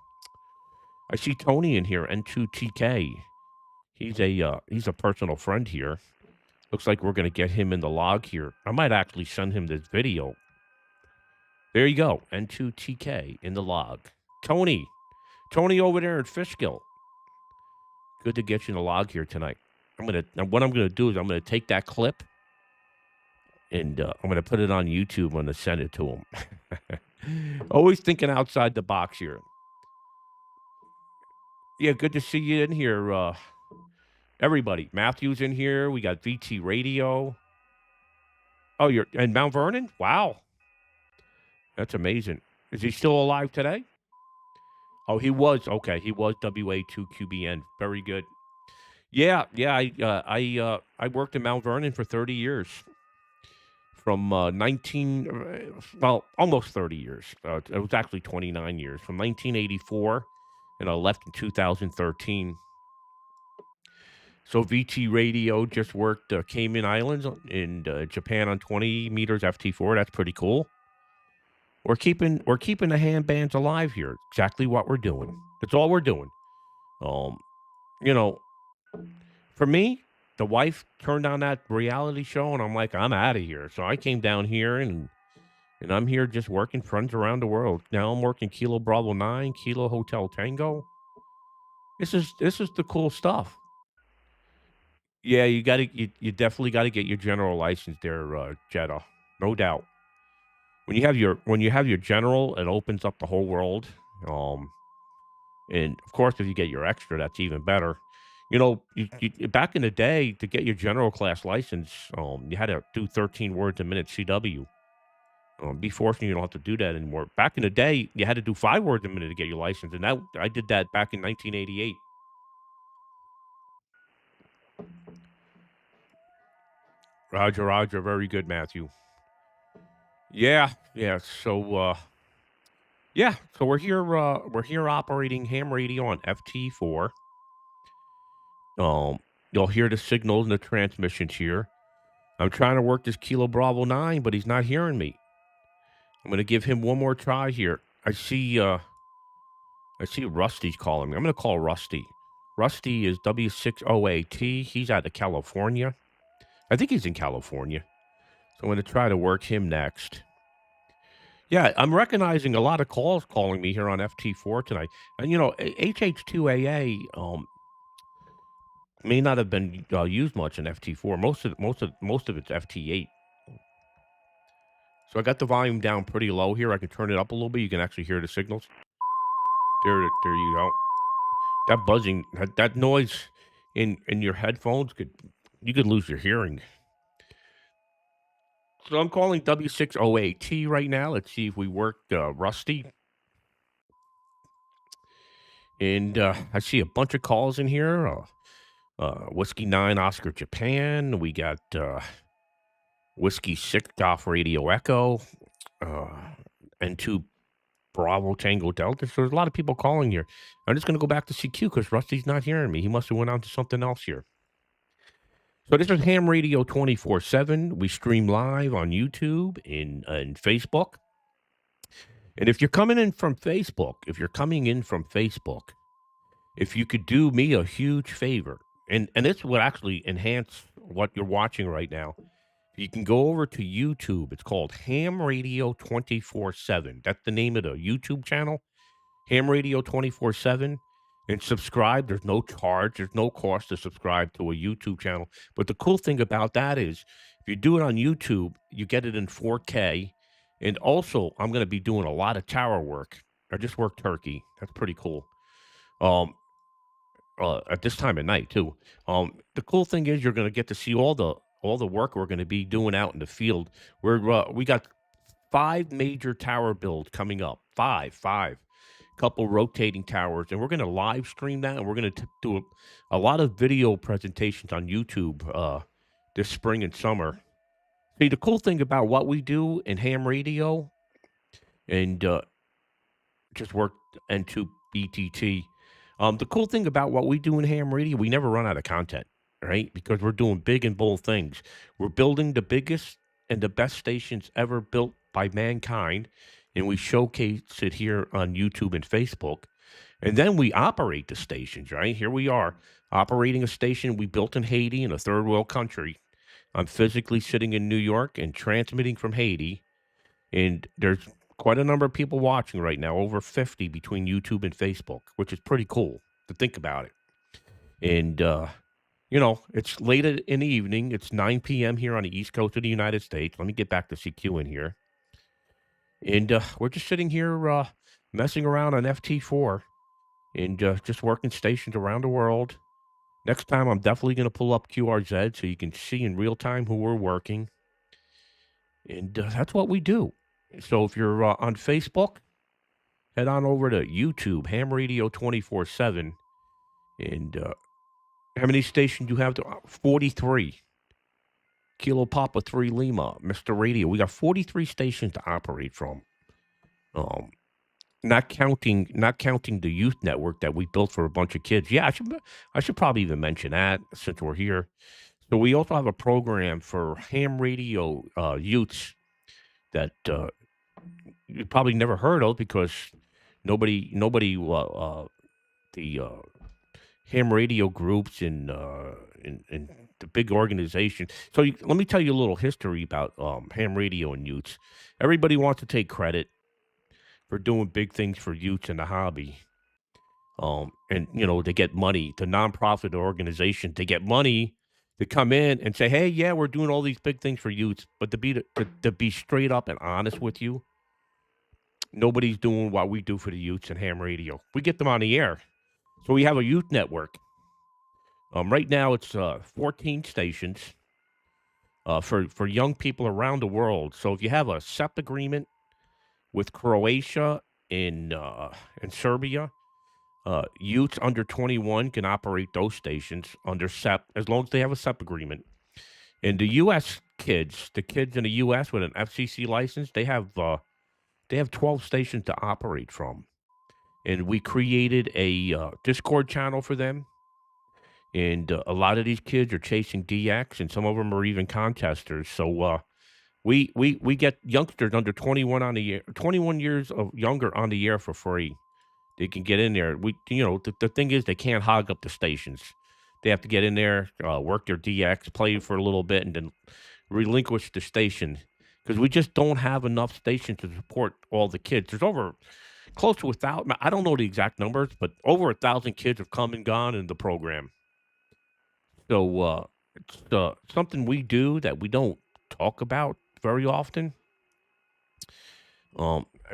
I see Tony in here, N2TK. He's a personal friend here. Looks like we're going to get him in the log here. I might actually send him this video. There you go, N2TK in the log. Tony over there in Fishkill. Good to get you in the log here tonight. What I'm gonna do is I'm gonna take that clip and I'm gonna put it on YouTube. I'm gonna send it to him. Always thinking outside the box here. Yeah, good to see you in here, everybody. Matthew's in here. We got VT Radio. Oh, you're in Mount Vernon? Wow, that's amazing. Is he still alive today? Oh, he was. Okay, he was WA2QBN. Very good. Yeah, yeah. I worked in Mount Vernon for 30 years, from 19, well, almost 30 years. It was actually 29 years, from 1984, and I left in 2013. So VT Radio just worked Cayman Islands in Japan on 20 meters FT4. That's pretty cool. We're keeping the hand bands alive here. Exactly what we're doing. That's all we're doing. Um, you know, for me, the wife turned on that reality show, and I'm like, I'm out of here. So I came down here, and I'm here just working friends around the world. Now I'm working Kilo Bravo 9, Kilo Hotel Tango. This is the cool stuff. Yeah, you definitely gotta get your general license there, Jetta. No doubt. When you have your general, it opens up the whole world. Um, and of course, if you get your extra, that's even better. Back in the day, to get your general class license, you had to do 13 words a minute CW. Be fortunate you don't have to do that anymore. Back in the day, you had to do 5 words a minute to get your license, and that I did that back in 1988. Roger, Roger, very good, Matthew. Yeah, yeah. So we're here. We're here operating ham radio on FT4. Um, you'll hear the signals and the transmissions here. I'm trying to work this Kilo Bravo 9, but he's not hearing me. I'm going to give him one more try here. I see Rusty's calling me. I'm going to call Rusty. Rusty is W6OAT. He's out of California. I think he's in California. So I'm going to try to work him next. Yeah, I'm recognizing a lot of calls calling me here on FT4 tonight. And HH2AA may not have been used much in FT4. Most of it's FT8. So I got the volume down pretty low here. I can turn it up a little bit. You can actually hear the signals. There you go. That buzzing, that noise in your headphones you could lose your hearing. So I'm calling W6OAT right now. Let's see if we work Rusty. And I see a bunch of calls in here. Whiskey 9 Oscar Japan. We got Whiskey 6 Golf Radio Echo. And 2 Bravo Tango Delta. So there's a lot of people calling here. I'm just going to go back to CQ because Rusty's not hearing me. He must have went on to something else here. So this is Ham Radio 24/7. We stream live on YouTube and Facebook. And if you're coming in from Facebook, if you could do me a huge favor, and this would actually enhance what you're watching right now. You can go over to YouTube. It's called Ham Radio 24/7. That's the name of the YouTube channel. Ham Radio 24/7, and subscribe. There's no charge. There's no cost to subscribe to a YouTube channel. But the cool thing about that is if you do it on YouTube, you get it in 4K. And also, I'm going to be doing a lot of tower work. I just worked Turkey. That's pretty cool. At this time of night too. The cool thing is you're going to get to see all the work we're going to be doing out in the field. We got 5 major tower builds coming up. Five. Couple rotating towers, and we're going to live stream that, and we're going to do a lot of video presentations on YouTube this spring and summer. See, the cool thing about what we do in ham radio and just worked N2 BTT. The cool thing about what we do in ham radio, we never run out of content, right? Because we're doing big and bold things. We're building the biggest and the best stations ever built by mankind, and we showcase it here on YouTube and Facebook. And then we operate the stations, right? Here we are operating a station we built in Haiti, in a third world country. I'm physically sitting in New York and transmitting from Haiti. And there's quite a number of people watching right now, over 50 between YouTube and Facebook, which is pretty cool to think about it. And, it's late in the evening. It's 9 p.m. here on the East Coast of the United States. Let me get back to CQ in here. And we're just sitting here messing around on FT4 and just working stations around the world. Next time, I'm definitely going to pull up QRZ so you can see in real time who we're working. And that's what we do. So if you're on Facebook, head on over to YouTube, Ham Radio 24/7. And how many stations you have? 43. Kilo Papa 3 Lima, Mr. Radio. We got 43 stations to operate from. Um, not counting the youth network that we built for a bunch of kids. Yeah, I should probably even mention that since we're here. So we also have a program for ham radio youths that you probably never heard of because nobody the ham radio groups and the big organization. So let me tell you a little history about ham radio and youths. Everybody wants to take credit for doing big things for youths in the hobby. And they get money. The nonprofit organization, they get money to come in and say, "Hey, yeah, we're doing all these big things for youths." But to be straight up and honest with you, nobody's doing what we do for the youths in ham radio. We get them on the air, so we have a youth network. Right now, it's 14 stations for young people around the world. So if you have a SEP agreement with Croatia and Serbia, youths under 21 can operate those stations under SEP as long as they have a SEP agreement. And the U.S. kids, the kids in the U.S. with an FCC license, they have 12 stations to operate from. And we created a Discord channel for them. And a lot of these kids are chasing DX, and some of them are even contesters. So we get youngsters under 21 on the air, 21 years of younger on the air for free. They can get in there. The thing is, they can't hog up the stations. They have to get in there, work their DX, play for a little bit, and then relinquish the station because we just don't have enough stations to support all the kids. There's over close to 1,000. I don't know the exact numbers, but over 1,000 kids have come and gone in the program. So it's something we do that we don't talk about very often.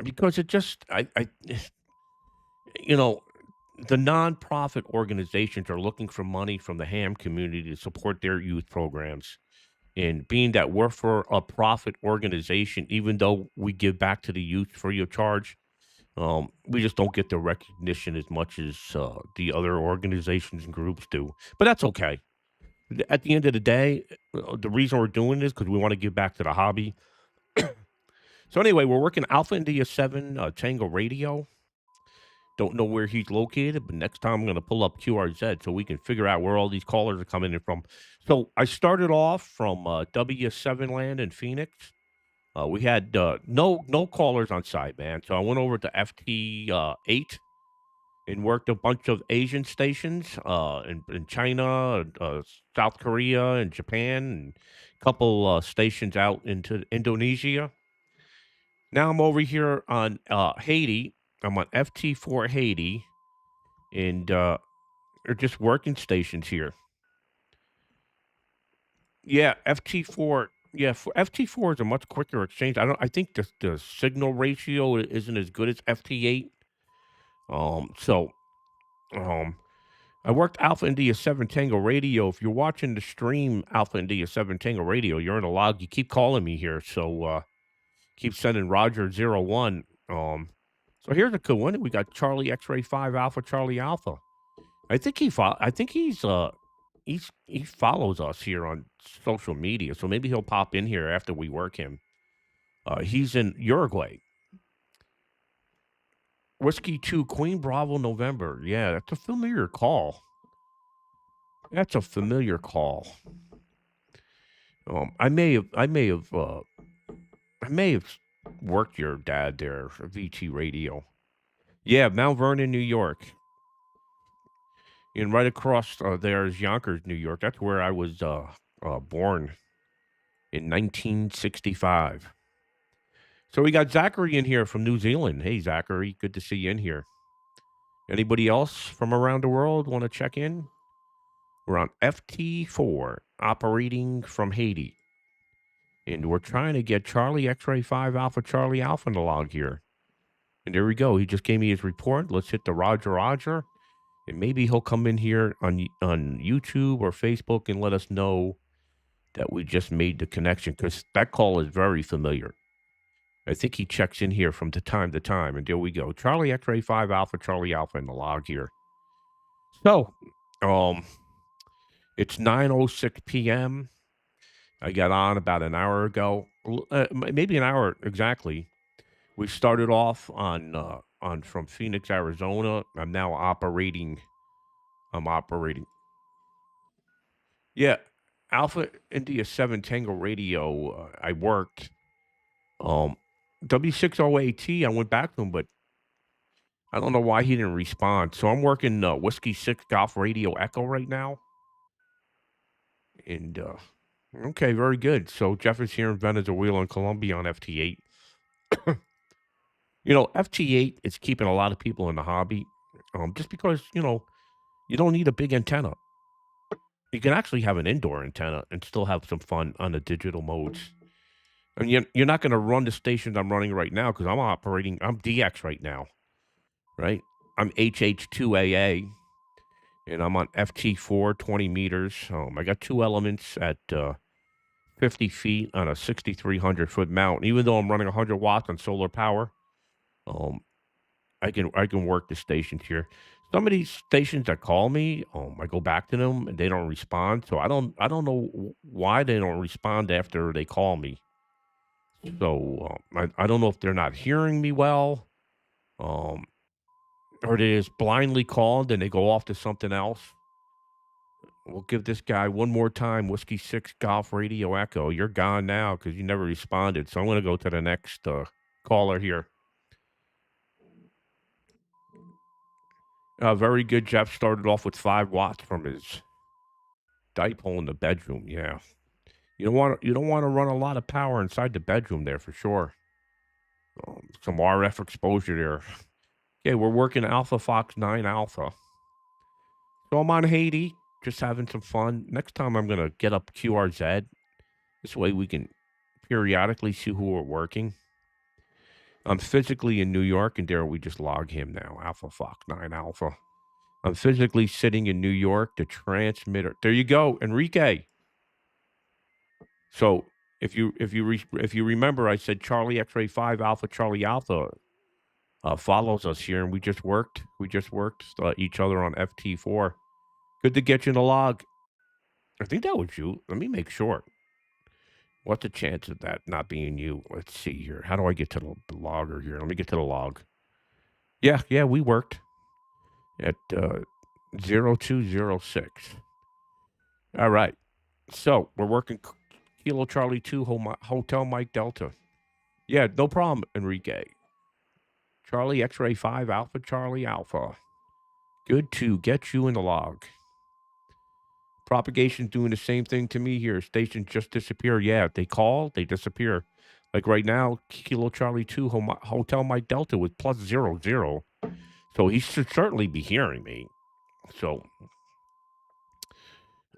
Because it just, you know, the nonprofit organizations are looking for money from the ham community to support their youth programs. And being that we're for a profit organization, even though we give back to the youth free of charge, we just don't get the recognition as much as the other organizations and groups do. But that's okay. At the end of the day, the reason we're doing this because we want to give back to the hobby. So anyway, we're working Alpha India 7 Tango Radio. Don't know where he's located, but next time I'm going to pull up QRZ so we can figure out where all these callers are coming in from. So I started off from W7 land in Phoenix. We had no callers on site, man. So I went over to FT 8 and worked a bunch of Asian stations in China, South Korea, and Japan, and a couple stations out into Indonesia. Now I'm over here on Haiti. I'm on FT4 Haiti, and they're just working stations here. Yeah, FT4. Yeah, for FT4 is a much quicker exchange. I think the signal ratio isn't as good as FT8. So um, I worked Alpha India 7 Tango Radio. If you're watching the stream Alpha India 7 Tango Radio, you're in a log. You keep calling me here, so keep sending Roger 01. So here's a cool one. We got Charlie X-Ray 5 Alpha Charlie Alpha. I think he follows us here on social media, so maybe he'll pop in here after we work him. He's in Uruguay. Whiskey 2 Queen Bravo November. Yeah, that's a familiar call. That's a familiar call. I may have worked your dad there, VT Radio. Yeah, Mount Vernon, New York. And right across there is Yonkers, New York. That's where I was born in 1965. So we got Zachary in here from New Zealand. Hey, Zachary, good to see you in here. Anybody else from around the world want to check in? We're on FT4, operating from Haiti. And we're trying to get Charlie X-ray 5 Alpha Charlie Alpha in the log here. And there we go. He just gave me his report. Let's hit the Roger Roger. And maybe he'll come in here on YouTube or Facebook and let us know that we just made the connection, because that call is very familiar. I think he checks in here from time to time. And there we go. Charlie X-ray 5 Alpha Charlie Alpha in the log here. So, um, it's 9:06 p.m. I got on about an hour ago, maybe an hour exactly. We started off on from Phoenix, Arizona. I'm now operating. I'm operating. Yeah, Alpha India 7 Tango Radio. I worked. Um, W608T. I went back to him, but I don't know why he didn't respond. So I'm working Whiskey 6 Golf Radio Echo right now. And okay, very good. So Jeff is here in Venezuela and Colombia on FT8. FT8 is keeping a lot of people in the hobby, just because you don't need a big antenna. You can actually have an indoor antenna and still have some fun on the digital modes. And you're not going to run the stations I'm running right now, because I'm DX right now, right? I'm HH2AA, and I'm on FT4, 20 meters. I got two elements at 50 feet on a 6,300-foot mount. Even though I'm running 100 watts on solar power, um, I can work the stations here. Some of these stations that call me, I go back to them and they don't respond. So I don't know why they don't respond after they call me. So I don't know if they're not hearing me well, um, or they just blindly called and they go off to something else. We'll give this guy one more time. Whiskey 6 Golf Radio Echo. You're gone now because you never responded. So I'm going to go to the next caller here. Very good. Jeff started off with 5 watts from his dipole in the bedroom. Yeah, you don't want to run a lot of power inside the bedroom there for sure. Some RF exposure there. Okay, we're working Alpha Fox 9 Alpha. So I'm on Haiti, just having some fun. Next time I'm gonna get up QRZ. This way we can periodically see who we're working. I'm physically in New York, and there we just log him now. Alpha Fox 9 Alpha. I'm physically sitting in New York. The transmitter. There you go, Enrique. So if you remember, I said Charlie X-ray 5 Alpha Charlie Alpha follows us here, and we just worked each other on FT4. Good to get you in the log. I think that was you. Let me make sure. What's the chance of that not being you? Let's see here. How do I get to the logger here? Let me get to the log. Yeah, we worked at 0206. All right. So we're working Kilo Charlie 2 Hotel Mike Delta. Yeah, no problem, Enrique. Charlie X-ray 5 Alpha Charlie Alpha. Good to get you in the log. Propagation's doing the same thing to me here. Stations just disappear. Yeah, they call, they disappear. Like right now, Kilo Charlie 2 Hotel Mike Delta with +00. So he should certainly be hearing me. So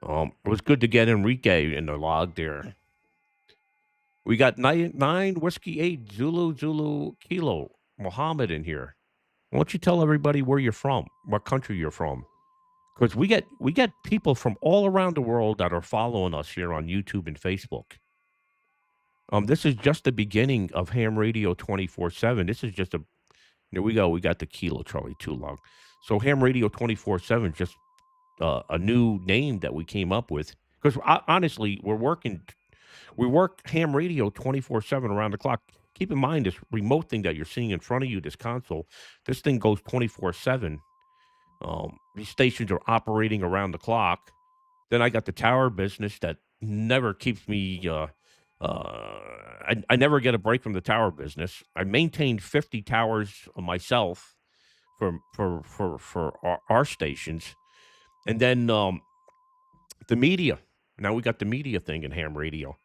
it was good to get Enrique in the log there. We got 9 Whiskey 8 Zulu Kilo Mohammed in here. Why don't you tell everybody where you're from, what country you're from? Because we get people from all around the world that are following us here on YouTube and Facebook. This is just the beginning of Ham Radio 24/7. This is just there we go. We got the Kilo Charlie 2 log. So Ham Radio 24/7 is just a new name that we came up with. Because honestly, we work Ham Radio 24/7 around the clock. Keep in mind this remote thing that you're seeing in front of you, this console. This thing goes 24/7. These stations are operating around the clock. Then I got the tower business that never keeps me. I never get a break from the tower business. I maintain 50 towers myself for our stations, and then the media. Now we got the media thing in ham radio.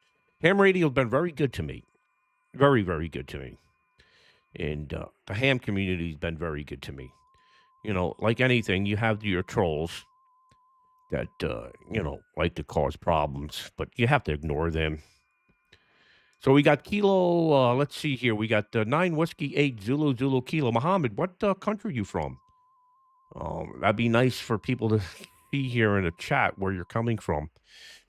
Ham radio has been very good to me, very good to me, and the ham community has been very good to me. Like anything, you have your trolls. that like to cause problems, but you have to ignore them. So we got Kilo. Let's see here. We got 9 Whiskey 8 Zulu Zulu Kilo. Mohammed, what country you from? That'd be nice for people to see here in the chat where you're coming from.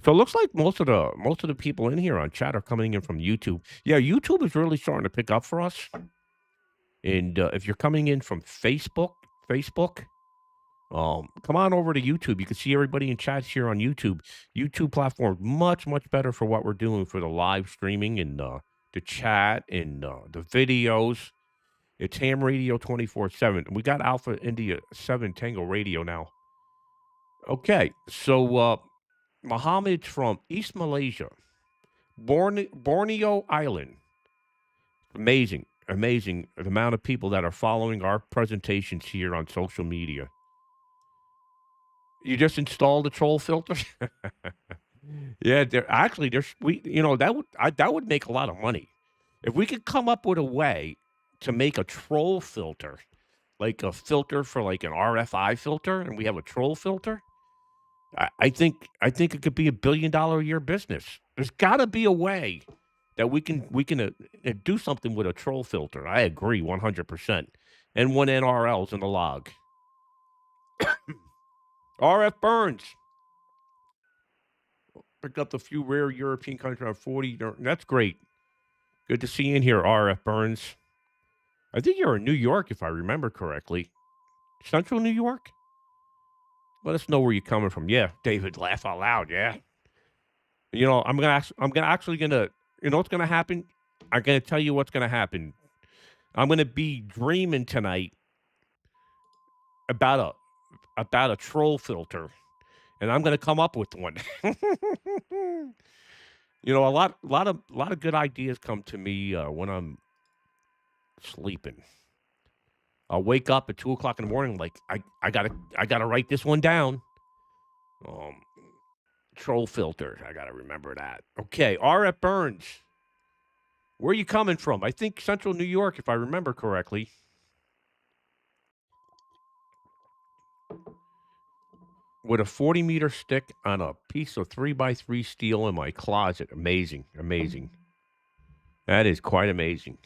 So it looks like most of the people in here on chat are coming in from YouTube. Yeah, YouTube is really starting to pick up for us. And if you're coming in from Facebook, come on over to YouTube. You can see everybody in chats here on YouTube. YouTube platform much better for what we're doing for the live streaming and the chat and the videos. It's Ham Radio 24/7. We got Alpha India 7 Tango Radio now. Okay, so Mohammed's from East Malaysia, Borneo Island. Amazing the amount of people that are following our presentations here on social media. You just installed a troll filter? Yeah, there's that would make a lot of money. If we could come up with a way to make a troll filter, like a filter for like an RFI filter, and we have a troll filter, I think it could be $1 billion a year business. There's got to be a way that we can do something with a troll filter. I agree 100%. And one NRLs in the log. RF Burns picked up a few rare European countries on 40. That's great. Good to see you in here, RF Burns. I think you're in New York, if I remember correctly. Central New York? Let us know where you're coming from. Yeah, David, laugh out loud. Yeah. You know what's gonna happen? I'm gonna tell you what's gonna happen. I'm gonna be dreaming tonight about a troll filter, and I'm gonna come up with one. A lot of good ideas come to me when I'm sleeping. I'll wake up at 2 o'clock in the morning, like I gotta write this one down. Um, Troll filter. I gotta remember that. Okay, R.F. Burns. Where are you coming from? I think Central New York, if I remember correctly. With a 40-meter stick on a piece of 3x3 steel in my closet. Amazing. That is quite amazing.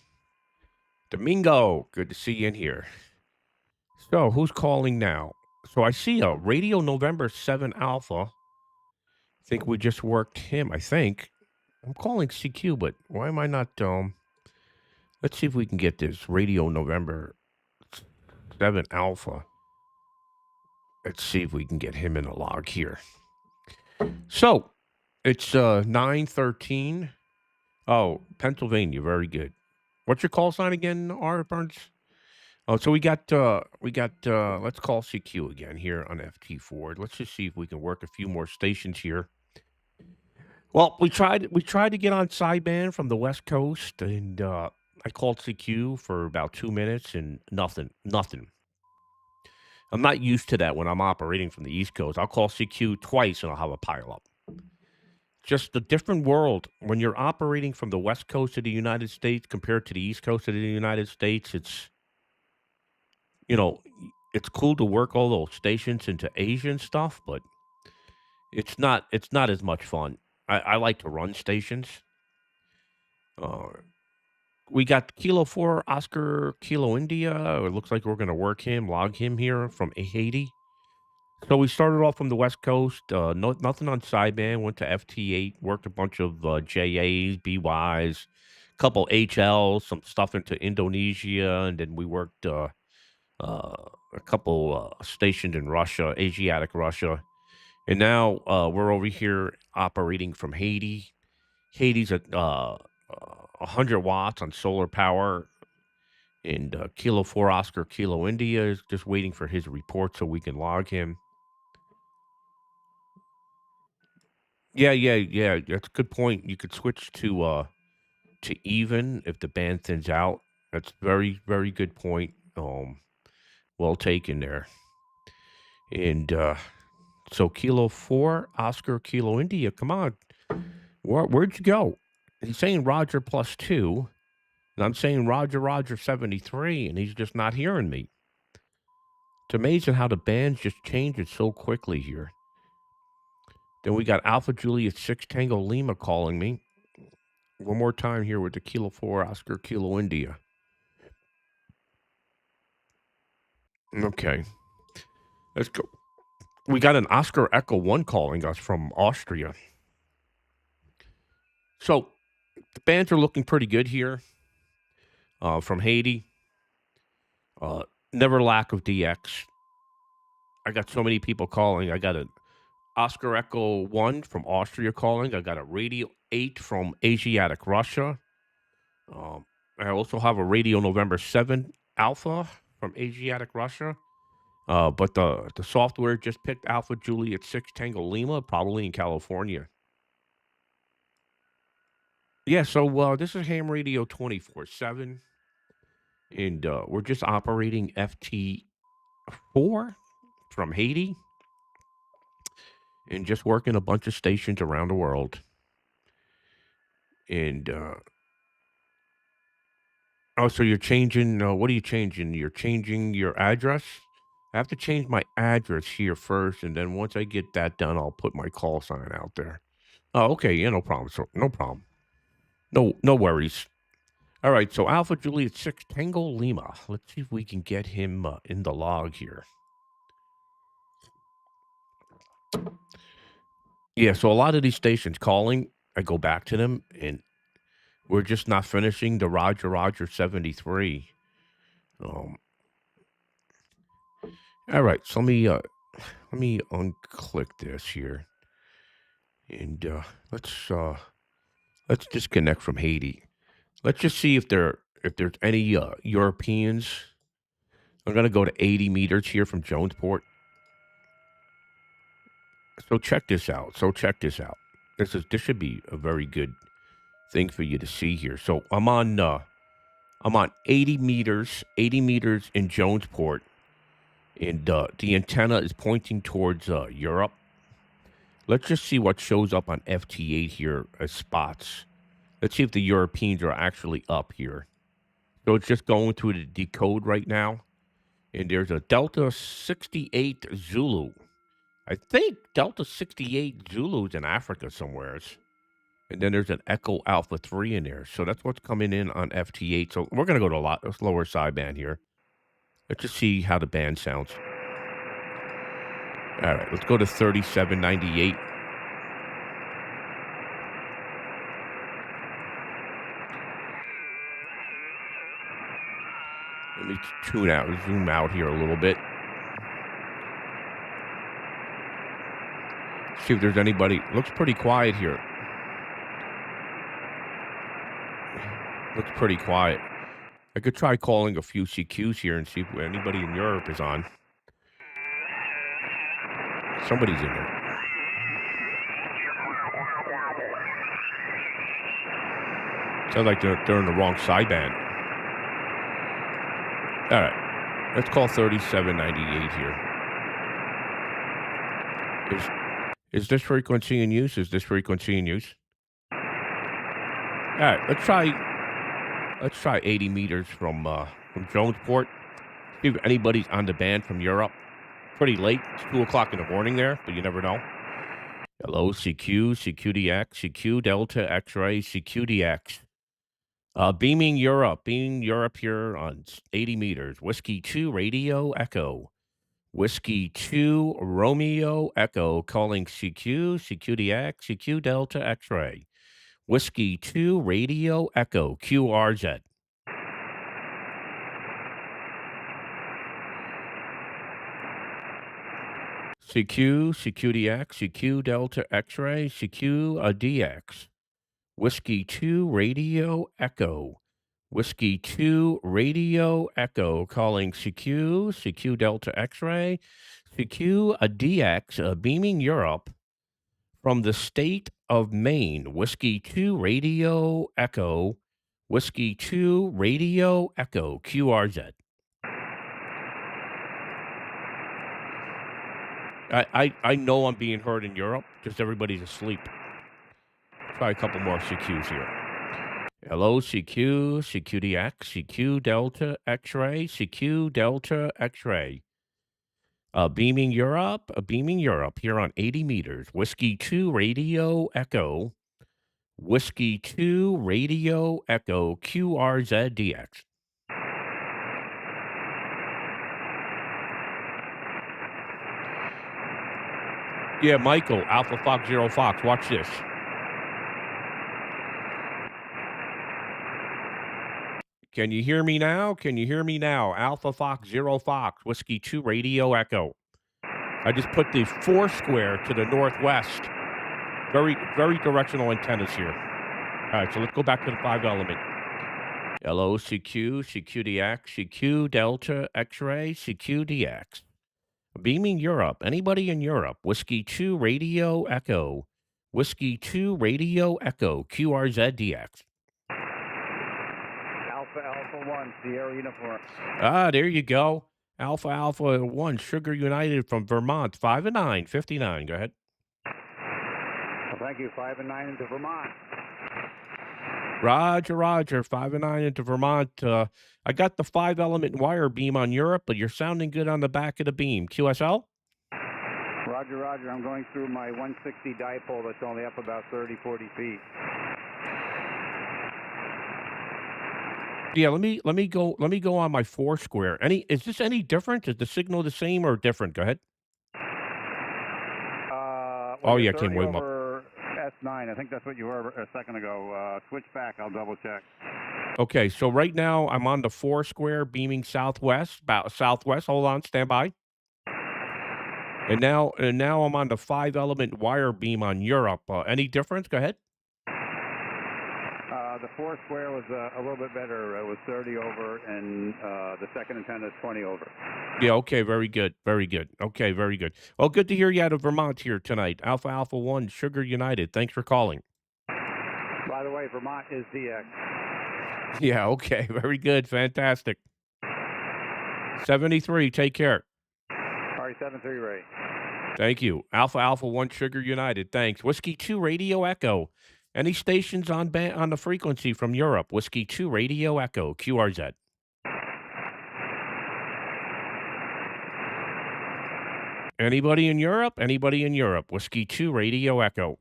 Domingo, good to see you in here. So, who's calling now? So, I see a Radio November 7 Alpha. Think we just worked him, I think. I'm calling CQ, but why am I not, let's see if we can get this Radio November 7 Alpha. Let's see if we can get him in the log here. So, it's 9:13. Oh, Pennsylvania, very good. What's your call sign again, R. Burns? Oh, so we got let's call CQ again here on FT4. Let's just see if we can work a few more stations here. Well, we tried to get on sideband from the West Coast, and I called CQ for about 2 minutes, and nothing. I'm not used to that when I'm operating from the East Coast. I'll call CQ twice, and I'll have a pileup. Just a different world when you're operating from the West Coast of the United States compared to the East Coast of the United States. You know, it's cool to work all those stations into Asian stuff, but it's not as much fun. I like to run stations. Uh, we got Kilo 4 Oscar Kilo India. It looks like we're gonna log him here from Haiti. So we started off from the West Coast. Nothing on sideband. Went to FT8. Worked a bunch of JAs, BYs, couple HLs, some stuff into Indonesia, and then we worked a couple stationed in Russia, Asiatic Russia, and now we're over here operating from Haiti. Haiti's at 100 watts on solar power, and Kilo 4 Oscar Kilo India is just waiting for his report so we can log him. Yeah. That's a good point. You could switch to even if the band thins out. That's very good point. Well taken there. And so Kilo 4 Oscar Kilo India, come on, where'd you go? He's saying Roger +2, and I'm saying Roger 73, and he's just not hearing me. It's amazing how the bands just change it so quickly here. Then we got Alpha Juliet 6 Tango Lima calling me. One more time here with the Kilo 4 Oscar Kilo India. Okay. Let's go. We got an Oscar Echo 1 calling us from Austria. So the bands are looking pretty good here from Haiti. Never lack of DX. I got so many people calling. I got an Oscar Echo 1 from Austria calling. I got a Radio 8 from Asiatic Russia. I also have a Radio November 7 Alpha from Asiatic Russia. But the software just picked Alpha Juliet 6 Tango Lima, probably in California. Yeah, so this is Ham Radio 24/7, and we're just operating FT4 from Haiti and just working a bunch of stations around the world. And oh, so you're changing? What are you changing? You're changing your address? I have to change my address here first, and then once I get that done, I'll put my call sign out there. Oh, okay. Yeah, no problem. So, no problem. No worries. All right. So Alpha Juliet 6 Tango Lima. Let's see if we can get him in the log here. Yeah. So a lot of these stations calling, I go back to them, and we're just not finishing the Roger 73. All right. So let me unclick this here, and let's disconnect from Haiti. Let's just see if there's any Europeans. I'm gonna go to 80 meters here from Jonesport. So check this out. This should be a very good thing for you to see here. So I'm on 80 meters in Jonesport, and the antenna is pointing towards Europe. Let's just see what shows up on FT8 here as spots. Let's see if the Europeans are actually up here. So it's just going through the decode right now. And there's a Delta 68 Zulu. I think Delta 68 Zulu's in Africa somewheres. And then there's an Echo Alpha 3 in there. So that's what's coming in on FT8. So we're going to go to a slower sideband here. Let's just see how the band sounds. All right, let's go to 3798. Let me zoom out here a little bit. See if there's anybody. Looks pretty quiet here. Looks pretty quiet. I could try calling a few CQs here and see if anybody in Europe is on. Somebody's in there. Sounds like they're in the wrong sideband. All right. Let's call 3798 here. Is this frequency in use? All right. Let's try 80 meters from Jonesport. See if anybody's on the band from Europe. Pretty late. It's 2 o'clock in the morning there, but you never know. Hello, CQ, CQDX, CQ Delta X-ray, CQDX. Beaming Europe here on 80 meters. Whiskey 2 Radio Echo. Whiskey 2 Romeo Echo calling CQ, CQDX, CQ Delta X-ray. Whiskey 2 Radio Echo QRZ. CQ, CQDX, CQ Delta X-ray, CQ DX. Whiskey 2 Radio Echo. Whiskey 2 Radio Echo calling CQ, CQ Delta X-ray, CQ DX beaming Europe from the state of Maine. Whiskey 2 Radio Echo. Whiskey 2 Radio Echo QRZ. I know I'm being heard in Europe, just everybody's asleep. Try a couple more CQs here. Hello, CQ, CQDX, CQ Delta X-ray, CQ Delta X-ray. Beaming Europe here on 80 meters. Whiskey 2 Radio Echo. Whiskey 2 Radio Echo QRZDX. Yeah, Michael, Alpha Fox Zero Fox. Watch this. Can you hear me now? Can you hear me now? Alpha Fox Zero Fox. Whiskey 2 Radio Echo. I just put the four square to the northwest. Very, very directional antennas here. All right, so let's go back to the 5 element. LO, CQ, CQDX, CQ, Delta, X-ray, CQDX. Beaming Europe. Anybody in Europe? Whiskey 2 Radio Echo. Whiskey 2 Radio Echo. QRZDX. Alpha 1, Sierra Uniform. Ah, there you go. Alpha 1, Sugar United from Vermont. 5 and 9, 59. Go ahead. Well, thank you. 5 and 9 into Vermont. Roger. 5 and 9 into Vermont. I got the 5 element wire beam on Europe, but you're sounding good on the back of the beam. QSL? Roger. I'm going through my 160 dipole that's only up about 30, 40 feet. Yeah, let me go on my 4 square. Is this any different? Is the signal the same or different? Go ahead. Well, yeah, came way more. S9. I think that's what you were a second ago. Switch back. I'll double check. Okay, so right now I'm on the 4 square beaming southwest, about southwest. Hold on, stand by. And now I'm on the 5 element wire beam on Europe. Any difference? Go ahead. The 4 square was a little bit better. It was 30 over, and the second antenna is 20 over. Yeah, okay, very good. Okay, very good. Well, good to hear you out of Vermont here tonight. Alpha 1, Sugar United. Thanks for calling. By the way, Vermont is DX. Yeah, okay, very good. Fantastic. 73, take care. All right, 73, Ray. Thank you. Alpha 1, Sugar United. Thanks. Whiskey 2 Radio Echo. Any stations on the frequency from Europe? Whiskey 2 Radio Echo, QRZ. Anybody in Europe? Whiskey 2 Radio Echo.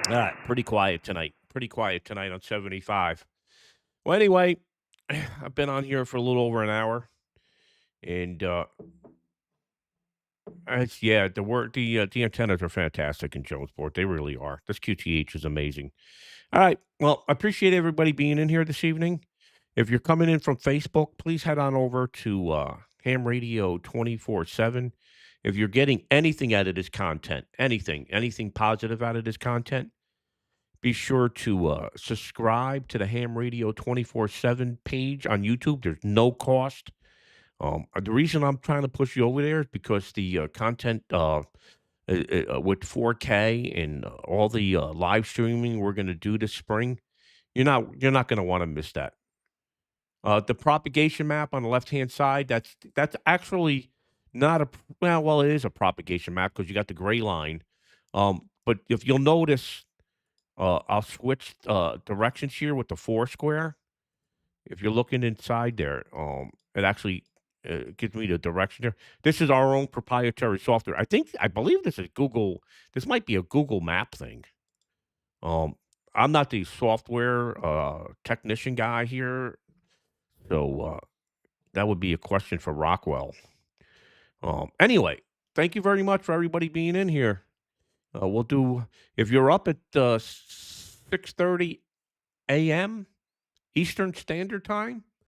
All right, pretty quiet tonight on 75. Well, anyway, I've been on here for a little over an hour, and the antennas are fantastic in Jonesport. They really are. This QTH is amazing. All right. Well, I appreciate everybody being in here this evening. If you're coming in from Facebook, please head on over to Ham Radio 24/7. If you're getting anything out of this content, anything positive out of this content, be sure to subscribe to the Ham Radio 24/7 page on YouTube. There's no cost. The reason I'm trying to push you over there is because the content with 4K and all the live streaming we're going to do this spring, you're not going to want to miss that. The propagation map on the left-hand side, that's actually not a well, it is a propagation map because you got the gray line. But if you'll notice, I'll switch directions here with the 4 square. If you're looking inside there, it actually gives me the direction there. This is our own proprietary software. I believe this is Google. This might be a Google Map thing. I'm not the software technician guy here, so that would be a question for Rockwell. Anyway, thank you very much for everybody being in here. We'll do, if you're up at 6:30 a.m. Eastern Standard Time,